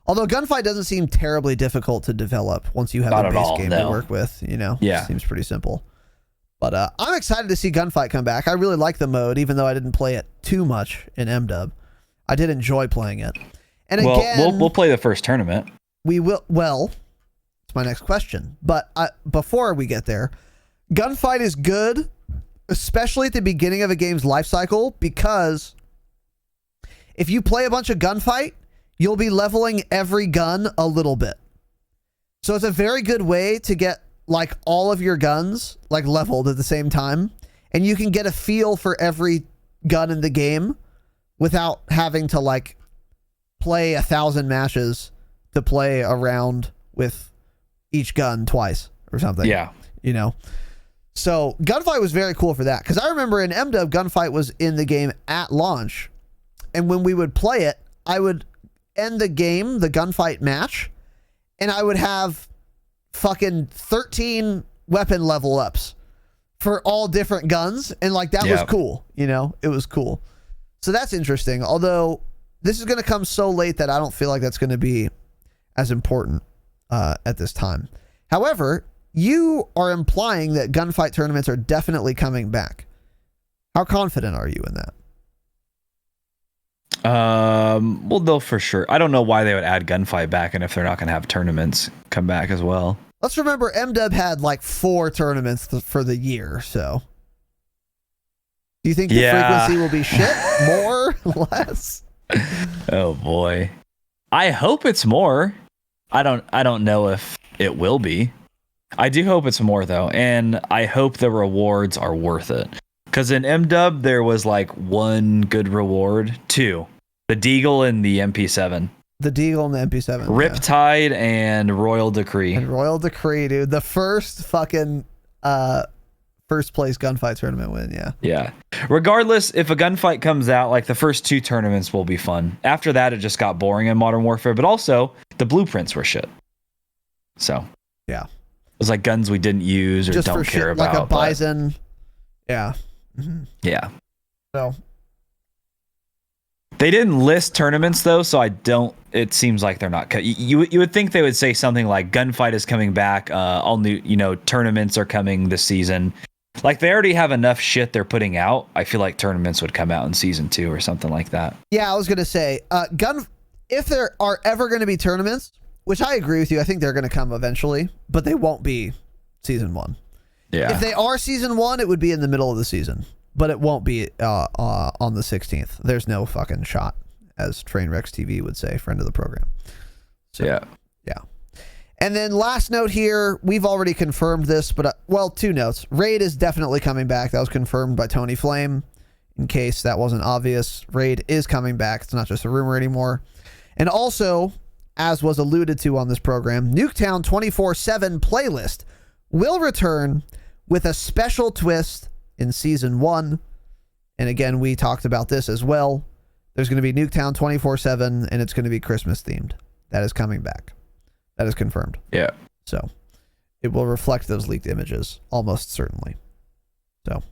Although Gunfight doesn't seem terribly difficult to develop once you have a base game to work with, Yeah. It seems pretty simple. But I'm excited to see Gunfight come back. I really like the mode, even though I didn't play it too much in MW. I did enjoy playing it. And again, we'll play the first tournament. We will. Well, it's my next question. But before we get there, Gunfight is good, especially at the beginning of a game's life cycle, because if you play a bunch of Gunfight, you'll be leveling every gun a little bit. So it's a very good way to get like all of your guns like leveled at the same time, and you can get a feel for every gun in the game without having to like play 1,000 matches to play around with each gun twice or something. Yeah. So Gunfight was very cool for that, because I remember in MW Gunfight was in the game at launch, and when we would play it, I would end the game, the Gunfight match, and I would have fucking 13 weapon level ups for all different guns, and like that was cool. It was cool. So that's interesting. Although this is going to come so late that I don't feel like that's going to be as important at this time. However, you are implying that gunfight tournaments are definitely coming back. How confident are you in that? Well, they'll for sure. I don't know why they would add gunfight back, and if they're not going to have tournaments come back as well. Let's remember MW had like 4 tournaments for the year, so. Do you think the frequency will be shit? More? Less? Oh boy. I hope it's more. I don't know if it will be. I do hope it's more though, and I hope the rewards are worth it. Because in MW there was like 1 good reward, 2. The Deagle and the MP7. The Deagle and the MP7. Riptide and Royal Decree. And Royal Decree, dude. The first fucking first place gunfight tournament win, yeah. Yeah. Regardless, if a gunfight comes out, like the first 2 tournaments will be fun. After that, it just got boring in Modern Warfare, but also the blueprints were shit. So. Yeah. It was like guns we didn't use or just don't for care shit, about. Like a Bison. Yeah. Mm-hmm. Yeah. So. They didn't list tournaments though, so it seems like they're not. You would think they would say something like gunfight is coming back, all new, tournaments are coming this season. Like they already have enough shit they're putting out. I feel like tournaments would come out in season 2 or something like that. Yeah, I was going to say, if there are ever going to be tournaments, which I agree with you, I think they're going to come eventually, but they won't be season 1. Yeah. If they are season 1, it would be in the middle of the season, but it won't be on the 16th. There's no fucking shot, as Trainwrecks TV would say, friend of the program. So, yeah. And then last note here, we've already confirmed this, but 2 notes. Raid is definitely coming back. That was confirmed by Tony Flame. In case that wasn't obvious, Raid is coming back. It's not just a rumor anymore. And also, as was alluded to on this program, Nuketown 24/7 playlist will return with a special twist in season 1. And again, we talked about this as well. There's going to be Nuketown 24/7, and it's going to be Christmas themed. That is coming back. That is confirmed. Yeah. So it will reflect those leaked images, almost certainly. So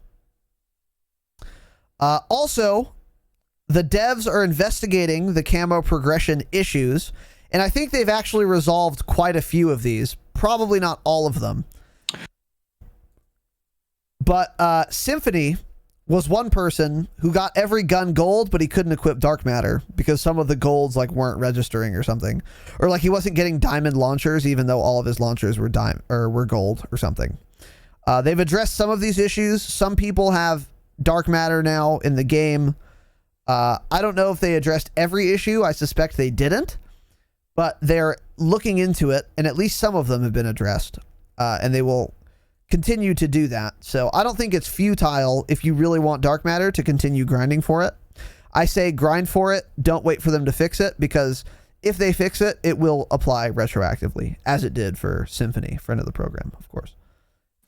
also, the devs are investigating the camo progression issues, and I think they've actually resolved quite a few of these. Probably not all of them. But Symphony was one person who got every gun gold, but he couldn't equip dark matter because some of the golds like weren't registering or something, or like he wasn't getting diamond launchers even though all of his launchers were were gold or something. They've addressed some of these issues. Some people have dark matter now in the game. I don't know if they addressed every issue. I suspect they didn't, but they're looking into it, and at least some of them have been addressed, and they will continue to do that. So I don't think it's futile if you really want dark matter to continue grinding for it. I say grind for it. Don't wait for them to fix it, because if they fix it, it will apply retroactively, as it did for Symphony, friend of the program, of course.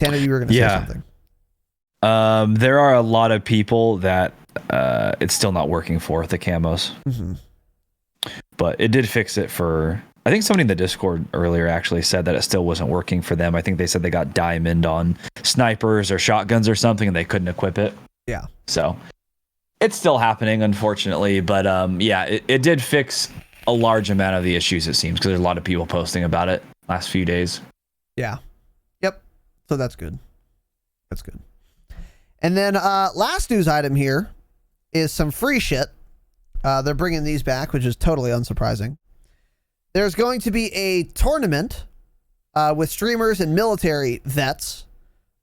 Tanner, you were going to say something. There are a lot of people that it's still not working for the camos. Mm-hmm. But it did fix it for... I think somebody in the Discord earlier actually said that it still wasn't working for them. I think they said they got diamond on snipers or shotguns or something and they couldn't equip it. Yeah. So it's still happening, unfortunately. But it did fix a large amount of the issues, it seems, because there's a lot of people posting about it last few days. Yeah. Yep. So that's good. That's good. And then last news item here is some free shit. They're bringing these back, which is totally unsurprising. There's going to be a tournament with streamers and military vets.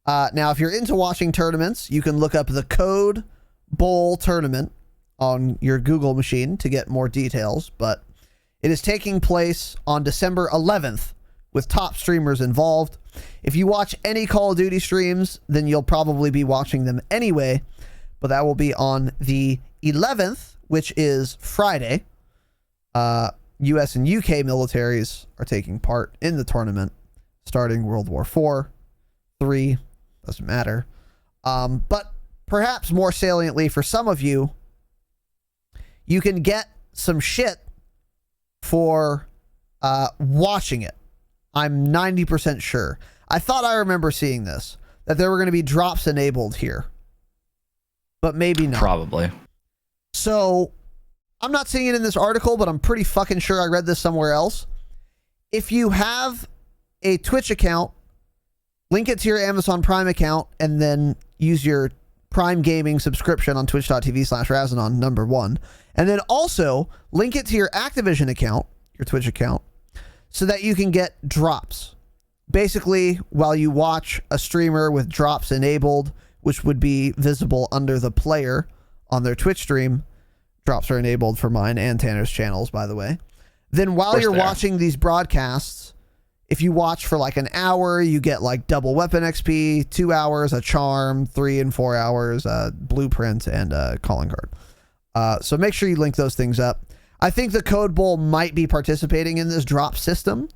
Now, if you're into watching tournaments, you can look up the Code Bowl tournament on your Google machine to get more details. But it is taking place on December 11th with top streamers involved. If you watch any Call of Duty streams, then you'll probably be watching them anyway. But that will be on the 11th, which is Friday. U.S. and UK militaries are taking part in the tournament, starting World War IV, III, doesn't matter. But perhaps more saliently for some of you, you can get some shit for watching it. I'm 90% sure. I thought I remember seeing this, that there were going to be drops enabled here, but maybe not. Probably. So I'm not seeing it in this article, but I'm pretty fucking sure I read this somewhere else. if you have a Twitch account, link it to your Amazon Prime account, and then use your Prime Gaming subscription on twitch.tv/Razinon, number 1. And then also link it to your Activision account, your Twitch account, so that you can get drops. Basically, while you watch a streamer with drops enabled, which would be visible under the player on their Twitch stream, drops are enabled for mine and Tanner's channels, by the way. Then while you're watching these broadcasts, if you watch for like an hour, you get like double weapon XP, 2 hours, a charm, 3 and 4 hours, a blueprint, and a calling card. So make sure you link those things up. I think the Code Bowl might be participating in this drop system,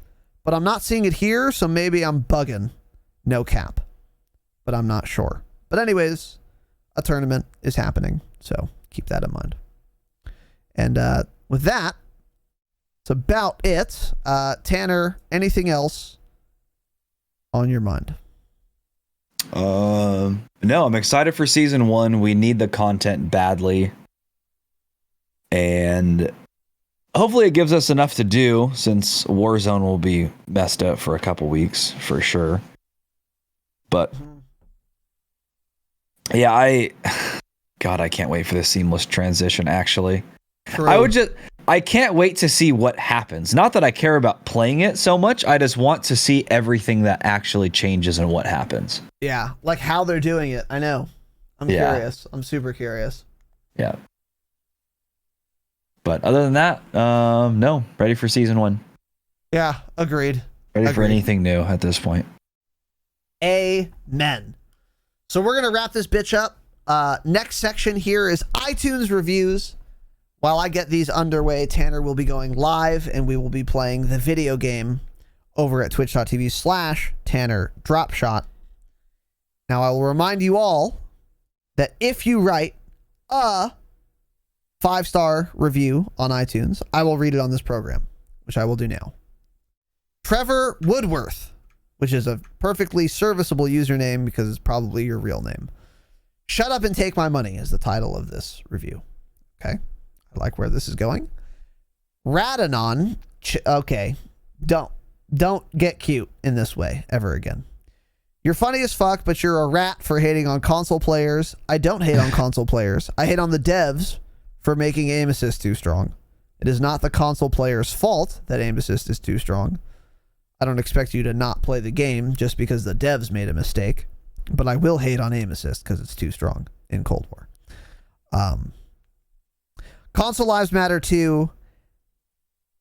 but I'm not seeing it here, so maybe I'm bugging. No cap. But I'm not sure. But anyways, a tournament is happening, so keep that in mind. And with that, that's about it. Tanner, anything else on your mind? No, I'm excited for season 1. We need the content badly. And hopefully it gives us enough to do, since Warzone will be messed up for a couple weeks for sure. But yeah, I can't wait for the seamless transition, actually. True. I can't wait to see what happens. Not that I care about playing it so much. I just want to see everything that actually changes and what happens. Yeah, like how they're doing it. I know. I'm curious. I'm super curious. Yeah. But other than that, no. Ready for season 1. Yeah, agreed. Ready for anything new at this point. Amen. So we're going to wrap this bitch up. Next section here is iTunes reviews. While I get these underway, Tanner will be going live, and we will be playing the video game over at twitch.tv/Tanner Dropshot. Now, I will remind you all that if you write a 5-star review on iTunes, I will read it on this program, which I will do now. Trevor Woodworth, which is a perfectly serviceable username because it's probably your real name. Shut up and take my money is the title of this review. Okay. I like where this is going. Razinon. Okay. Don't get cute in this way ever again. You're funny as fuck, but you're a rat for hating on console players. I don't hate on console players. I hate on the devs for making aim assist too strong. It is not the console player's fault that aim assist is too strong. I don't expect you to not play the game just because the devs made a mistake, but I will hate on aim assist because it's too strong in Cold War. Console lives matter too.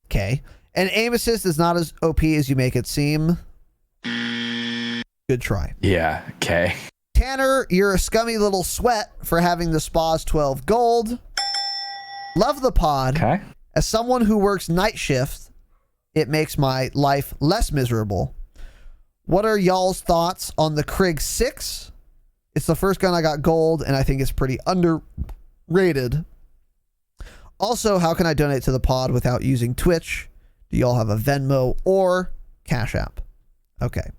Okay. And aim assist is not as OP as you make it seem. Good try. Yeah, okay. Tanner, you're a scummy little sweat for having the SPAS 12 gold. Love the pod. Okay. As someone who works night shift, it makes my life less miserable. What are y'all's thoughts on the Krig 6? It's the first gun I got gold, and I think it's pretty underrated. Also, how can I donate to the pod without using Twitch? Do y'all have a Venmo or Cash App? Okay.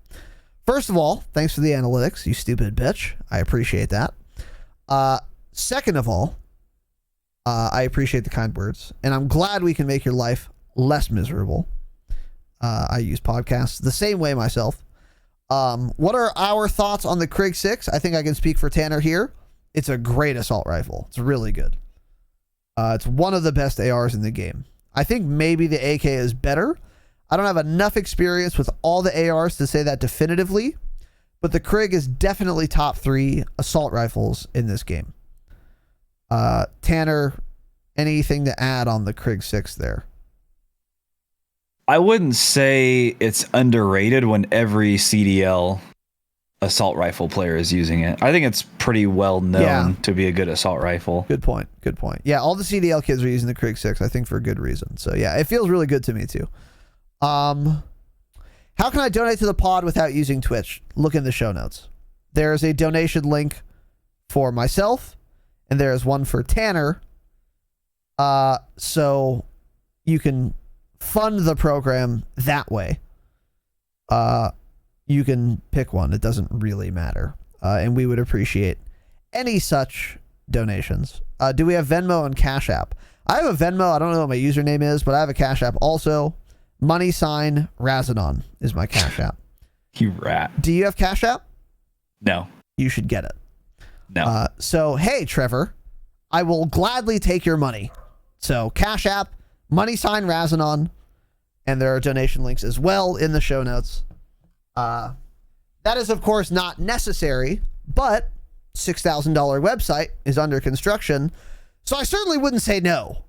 First of all, thanks for the analytics, you stupid bitch. I appreciate that. Second of all, I appreciate the kind words, and I'm glad we can make your life less miserable. I use podcasts the same way myself. What are our thoughts on the Krig 6? I think I can speak for Tanner here. It's a great assault rifle. It's really good. It's one of the best ARs in the game. I think maybe the AK is better. I don't have enough experience with all the ARs to say that definitively, but the Krig is definitely top 3 assault rifles in this game. Tanner, anything to add on the Krig 6 there? I wouldn't say it's underrated when every CDL assault rifle player is using it. I think it's pretty well known to be a good assault rifle. Good point. Good point. Yeah, all the CDL kids are using the Krig 6, I think, for a good reason. So yeah, it feels really good to me too. How can I donate to the pod without using Twitch? Look in the show notes. There is a donation link for myself, and there is one for Tanner. So you can fund the program that way. You can pick one. It doesn't really matter. And we would appreciate any such donations. Do we have Venmo and Cash App? I have a Venmo. I don't know what my username is, but I have a Cash App also. Money sign Razinon is my Cash App. You rat. Do you have Cash App? No. You should get it. No. So, hey, Trevor, I will gladly take your money. So, Cash App, money sign Razinon, and there are donation links as well in the show notes. That is, of course, not necessary, but $6,000 website is under construction, so I certainly wouldn't say no.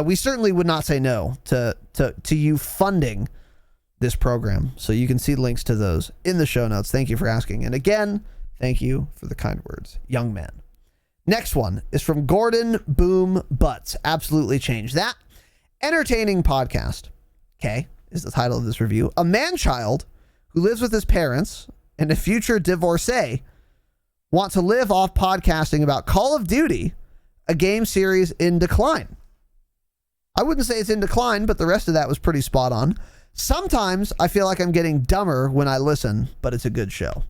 We certainly would not say no to you funding this program. So you can see links to those in the show notes. Thank you for asking. And again, thank you for the kind words, young man. Next one is from Gordon Boom Butts. Absolutely change that. Entertaining podcast. Okay, is the title of this review. A man-child who lives with his parents and a future divorcee want to live off podcasting about Call of Duty, a game series in decline. I wouldn't say it's in decline, but the rest of that was pretty spot on. Sometimes I feel like I'm getting dumber when I listen, but it's a good show.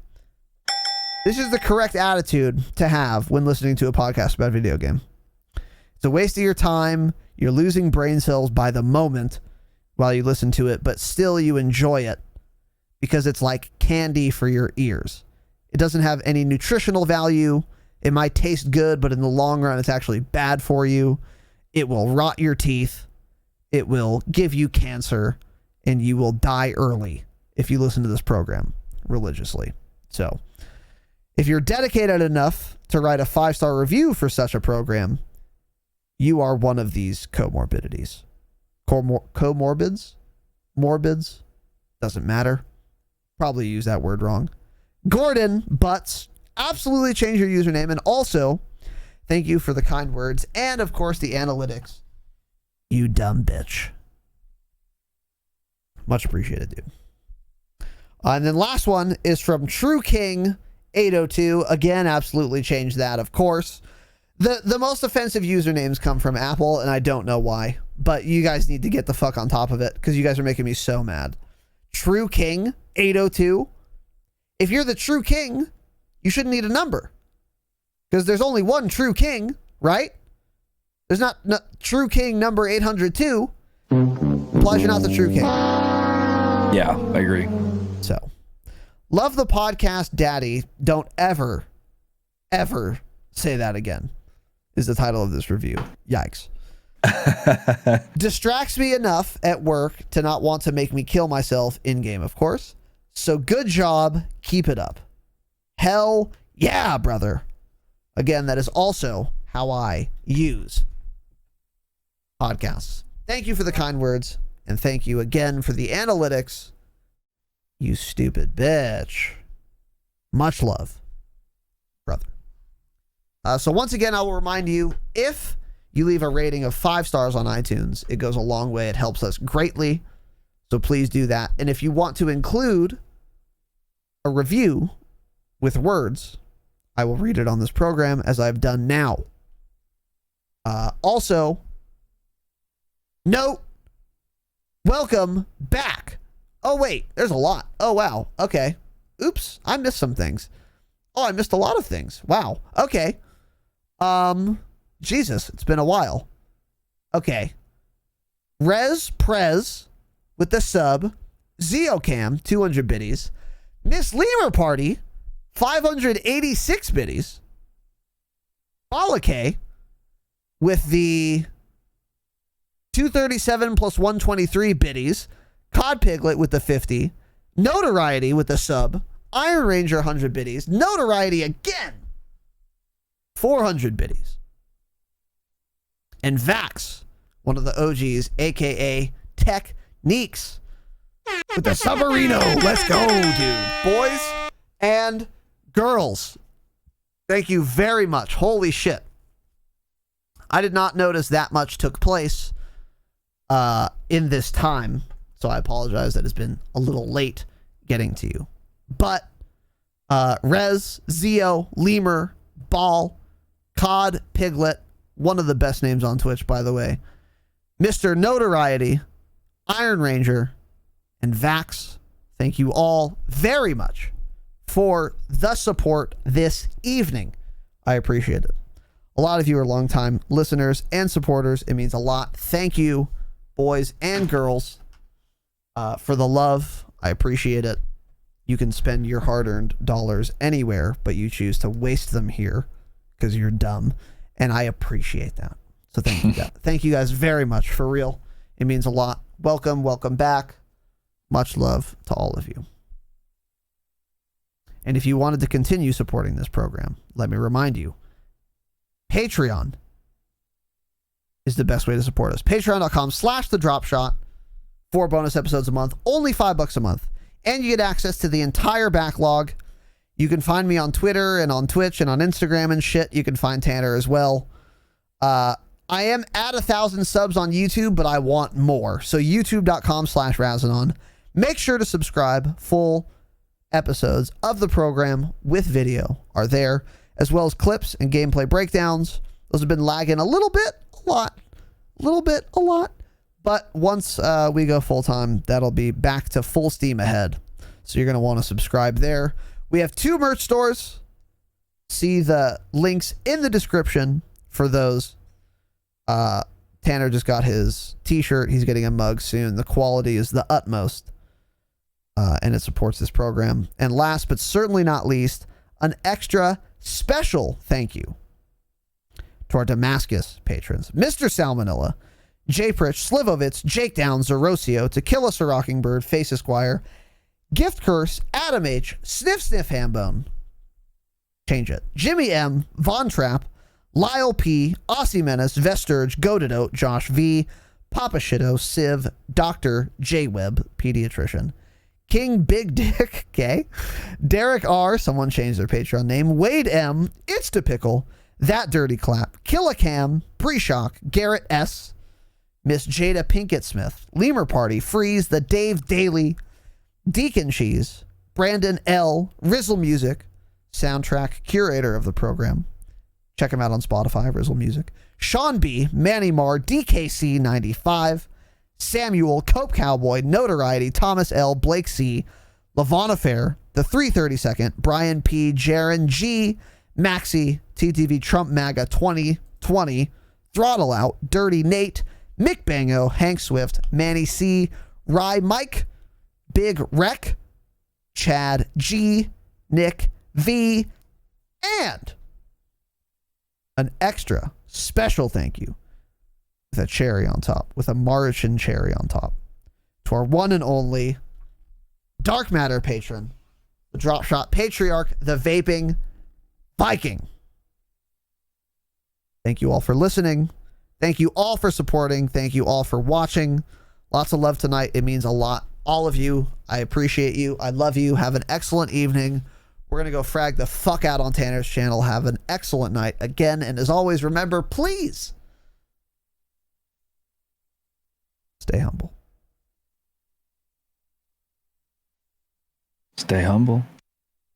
This is the correct attitude to have when listening to a podcast about a video game. It's a waste of your time. You're losing brain cells by the moment while you listen to it, but still you enjoy it because it's like candy for your ears. It doesn't have any nutritional value. It might taste good, but in the long run, it's actually bad for you. It will rot your teeth. It will give you cancer, and you will die early if you listen to this program religiously. So, if you're dedicated enough to write a 5-star review for such a program, you are one of these comorbidities. Comorbids? Morbids? Doesn't matter. Probably use that word wrong. Gordon Butts, absolutely change your username. And also, thank you for the kind words and, of course, the analytics. You dumb bitch. Much appreciated, dude. And then last one is from True King 802. Again, absolutely change that, of course. The most offensive usernames come from Apple, and I don't know why. But you guys need to get the fuck on top of it because you guys are making me so mad. True King 802. If you're the True King, you shouldn't need a number. Because there's only one True King, right? There's not True King number 802. Implies you're not the True King. Yeah, I agree. So, love the podcast, Daddy. Don't ever, ever say that again, is the title of this review. Yikes. Distracts me enough at work to not want to make me kill myself in-game, of course. So good job. Keep it up. Hell yeah, brother. Again, that is also how I use podcasts. Thank you for the kind words, and thank you again for the analytics. You stupid bitch. Much love, brother. So once again, I will remind you, if you leave a rating of 5 stars on iTunes, it goes a long way. It helps us greatly. So please do that. And if you want to include a review with words, I will read it on this program as I've done now. Also, note, welcome back. Oh, wait, there's a lot. Oh, wow. Okay. Oops, I missed some things. Oh, I missed a lot of things. Wow. Okay. Jesus, it's been a while. Okay. Rez Prez with the sub. Zeocam, 200 biddies. Miss Lemur Party, 586 biddies. Balake with the 237 plus 123 biddies. Cod Piglet with the 50. Notoriety with the sub. Iron Ranger, 100 biddies. Notoriety again, 400 biddies. And Vax, one of the OGs, a.k.a. Techniques, with the Submarino. Let's go, dude. Boys and girls, thank you very much. Holy shit. I did not notice that much took place in this time, so I apologize that it's been a little late getting to you. But Rez, Zeo, Lemur, Ball, Cod, Piglet, one of the best names on Twitch, by the way, Mr. Notoriety, Iron Ranger, and Vax, thank you all very much for the support this evening. I appreciate it. A lot of you are longtime listeners and supporters. It means a lot. Thank you, boys and girls. For the love, I appreciate it. You can spend your hard-earned dollars anywhere, but you choose to waste them here because you're dumb, and I appreciate that. So thank you guys. Thank you guys very much, for real. It means a lot. Welcome back. Much love to all of you. And if you wanted to continue supporting this program, let me remind you, Patreon is the best way to support us. Patreon.com/thedropshot. 4 bonus episodes a month, only $5 a month. And you get access to the entire backlog. You can find me on Twitter and on Twitch and on Instagram and shit. You can find Tanner as well. I am at 1,000 subs on YouTube, but I want more. So youtube.com/Razinon. Make sure to subscribe. Full episodes of the program with video are there, as well as clips and gameplay breakdowns. Those have been lagging a little bit, a lot. But once we go full-time, that'll be back to full steam ahead. So you're going to want to subscribe there. We have 2 merch stores. See the links in the description for those. Tanner just got his t-shirt. He's getting a mug soon. The quality is the utmost. And it supports this program. And last but certainly not least, an extra special thank you to our Damascus patrons. Mr. Salmonella, J. Pritch, Slivovitz, Jake Downs, Zerosio, Tequila Sir Rockingbird, Face Esquire, Gift Curse, Adam H., Sniff Hambone, change it, Jimmy M., Von Trapp, Lyle P., Aussie Menace, Vesturge, Godadote, Josh V., Papa Shitto, Civ, Dr. J. Webb, Pediatrician, King Big Dick, K, Derek R., someone changed their Patreon name, Wade M., It's to Pickle, That Dirty Clap, Killicam, Pre-Shock, Garrett S., Miss Jada Pinkett Smith, Lemur Party, Freeze, The Dave Daily, Deacon Cheese, Brandon L., Rizzle Music, soundtrack curator of the program. Check him out on Spotify, Rizzle Music. Sean B., Manny Marr, DKC95, Samuel, Cope Cowboy, Notoriety, Thomas L., Blake C., Lavon Fair, The 332nd, Brian P., Jaron G., Maxi, TTV Trump MAGA 2020, Throttle Out, Dirty Nate, Mick Bango, Hank Swift, Manny C., Rye Mike, Big Rec, Chad G., Nick V., and an extra special thank you with a cherry on top, with a Mauritian cherry on top, to our one and only Dark Matter patron, the Dropshot Patriarch, the Vaping Viking. Thank you all for listening. Thank you all for supporting. Thank you all for watching. Lots of love tonight. It means a lot. All of you, I appreciate you. I love you. Have an excellent evening. We're going to go frag the fuck out on Tanner's channel. Have an excellent night again. And as always, remember, please stay humble. Stay humble.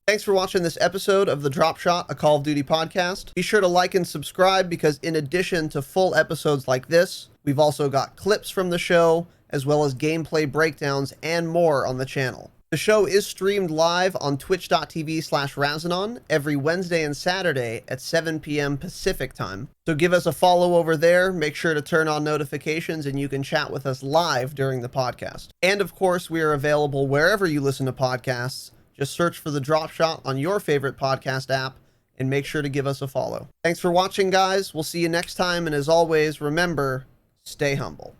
Thanks for watching this episode of the Dropshot, a Call of Duty podcast. Be sure to like and subscribe, because in addition to full episodes like this, we've also got clips from the show, as well as gameplay breakdowns and more on the channel. The show is streamed live on twitch.tv/Razinon every Wednesday and Saturday at 7 p.m. Pacific time. So give us a follow over there. Make sure to turn on notifications and you can chat with us live during the podcast. And of course, we are available wherever you listen to podcasts. Just search for the Dropshot on your favorite podcast app and make sure to give us a follow. Thanks for watching, guys. We'll see you next time. And as always, remember, stay humble.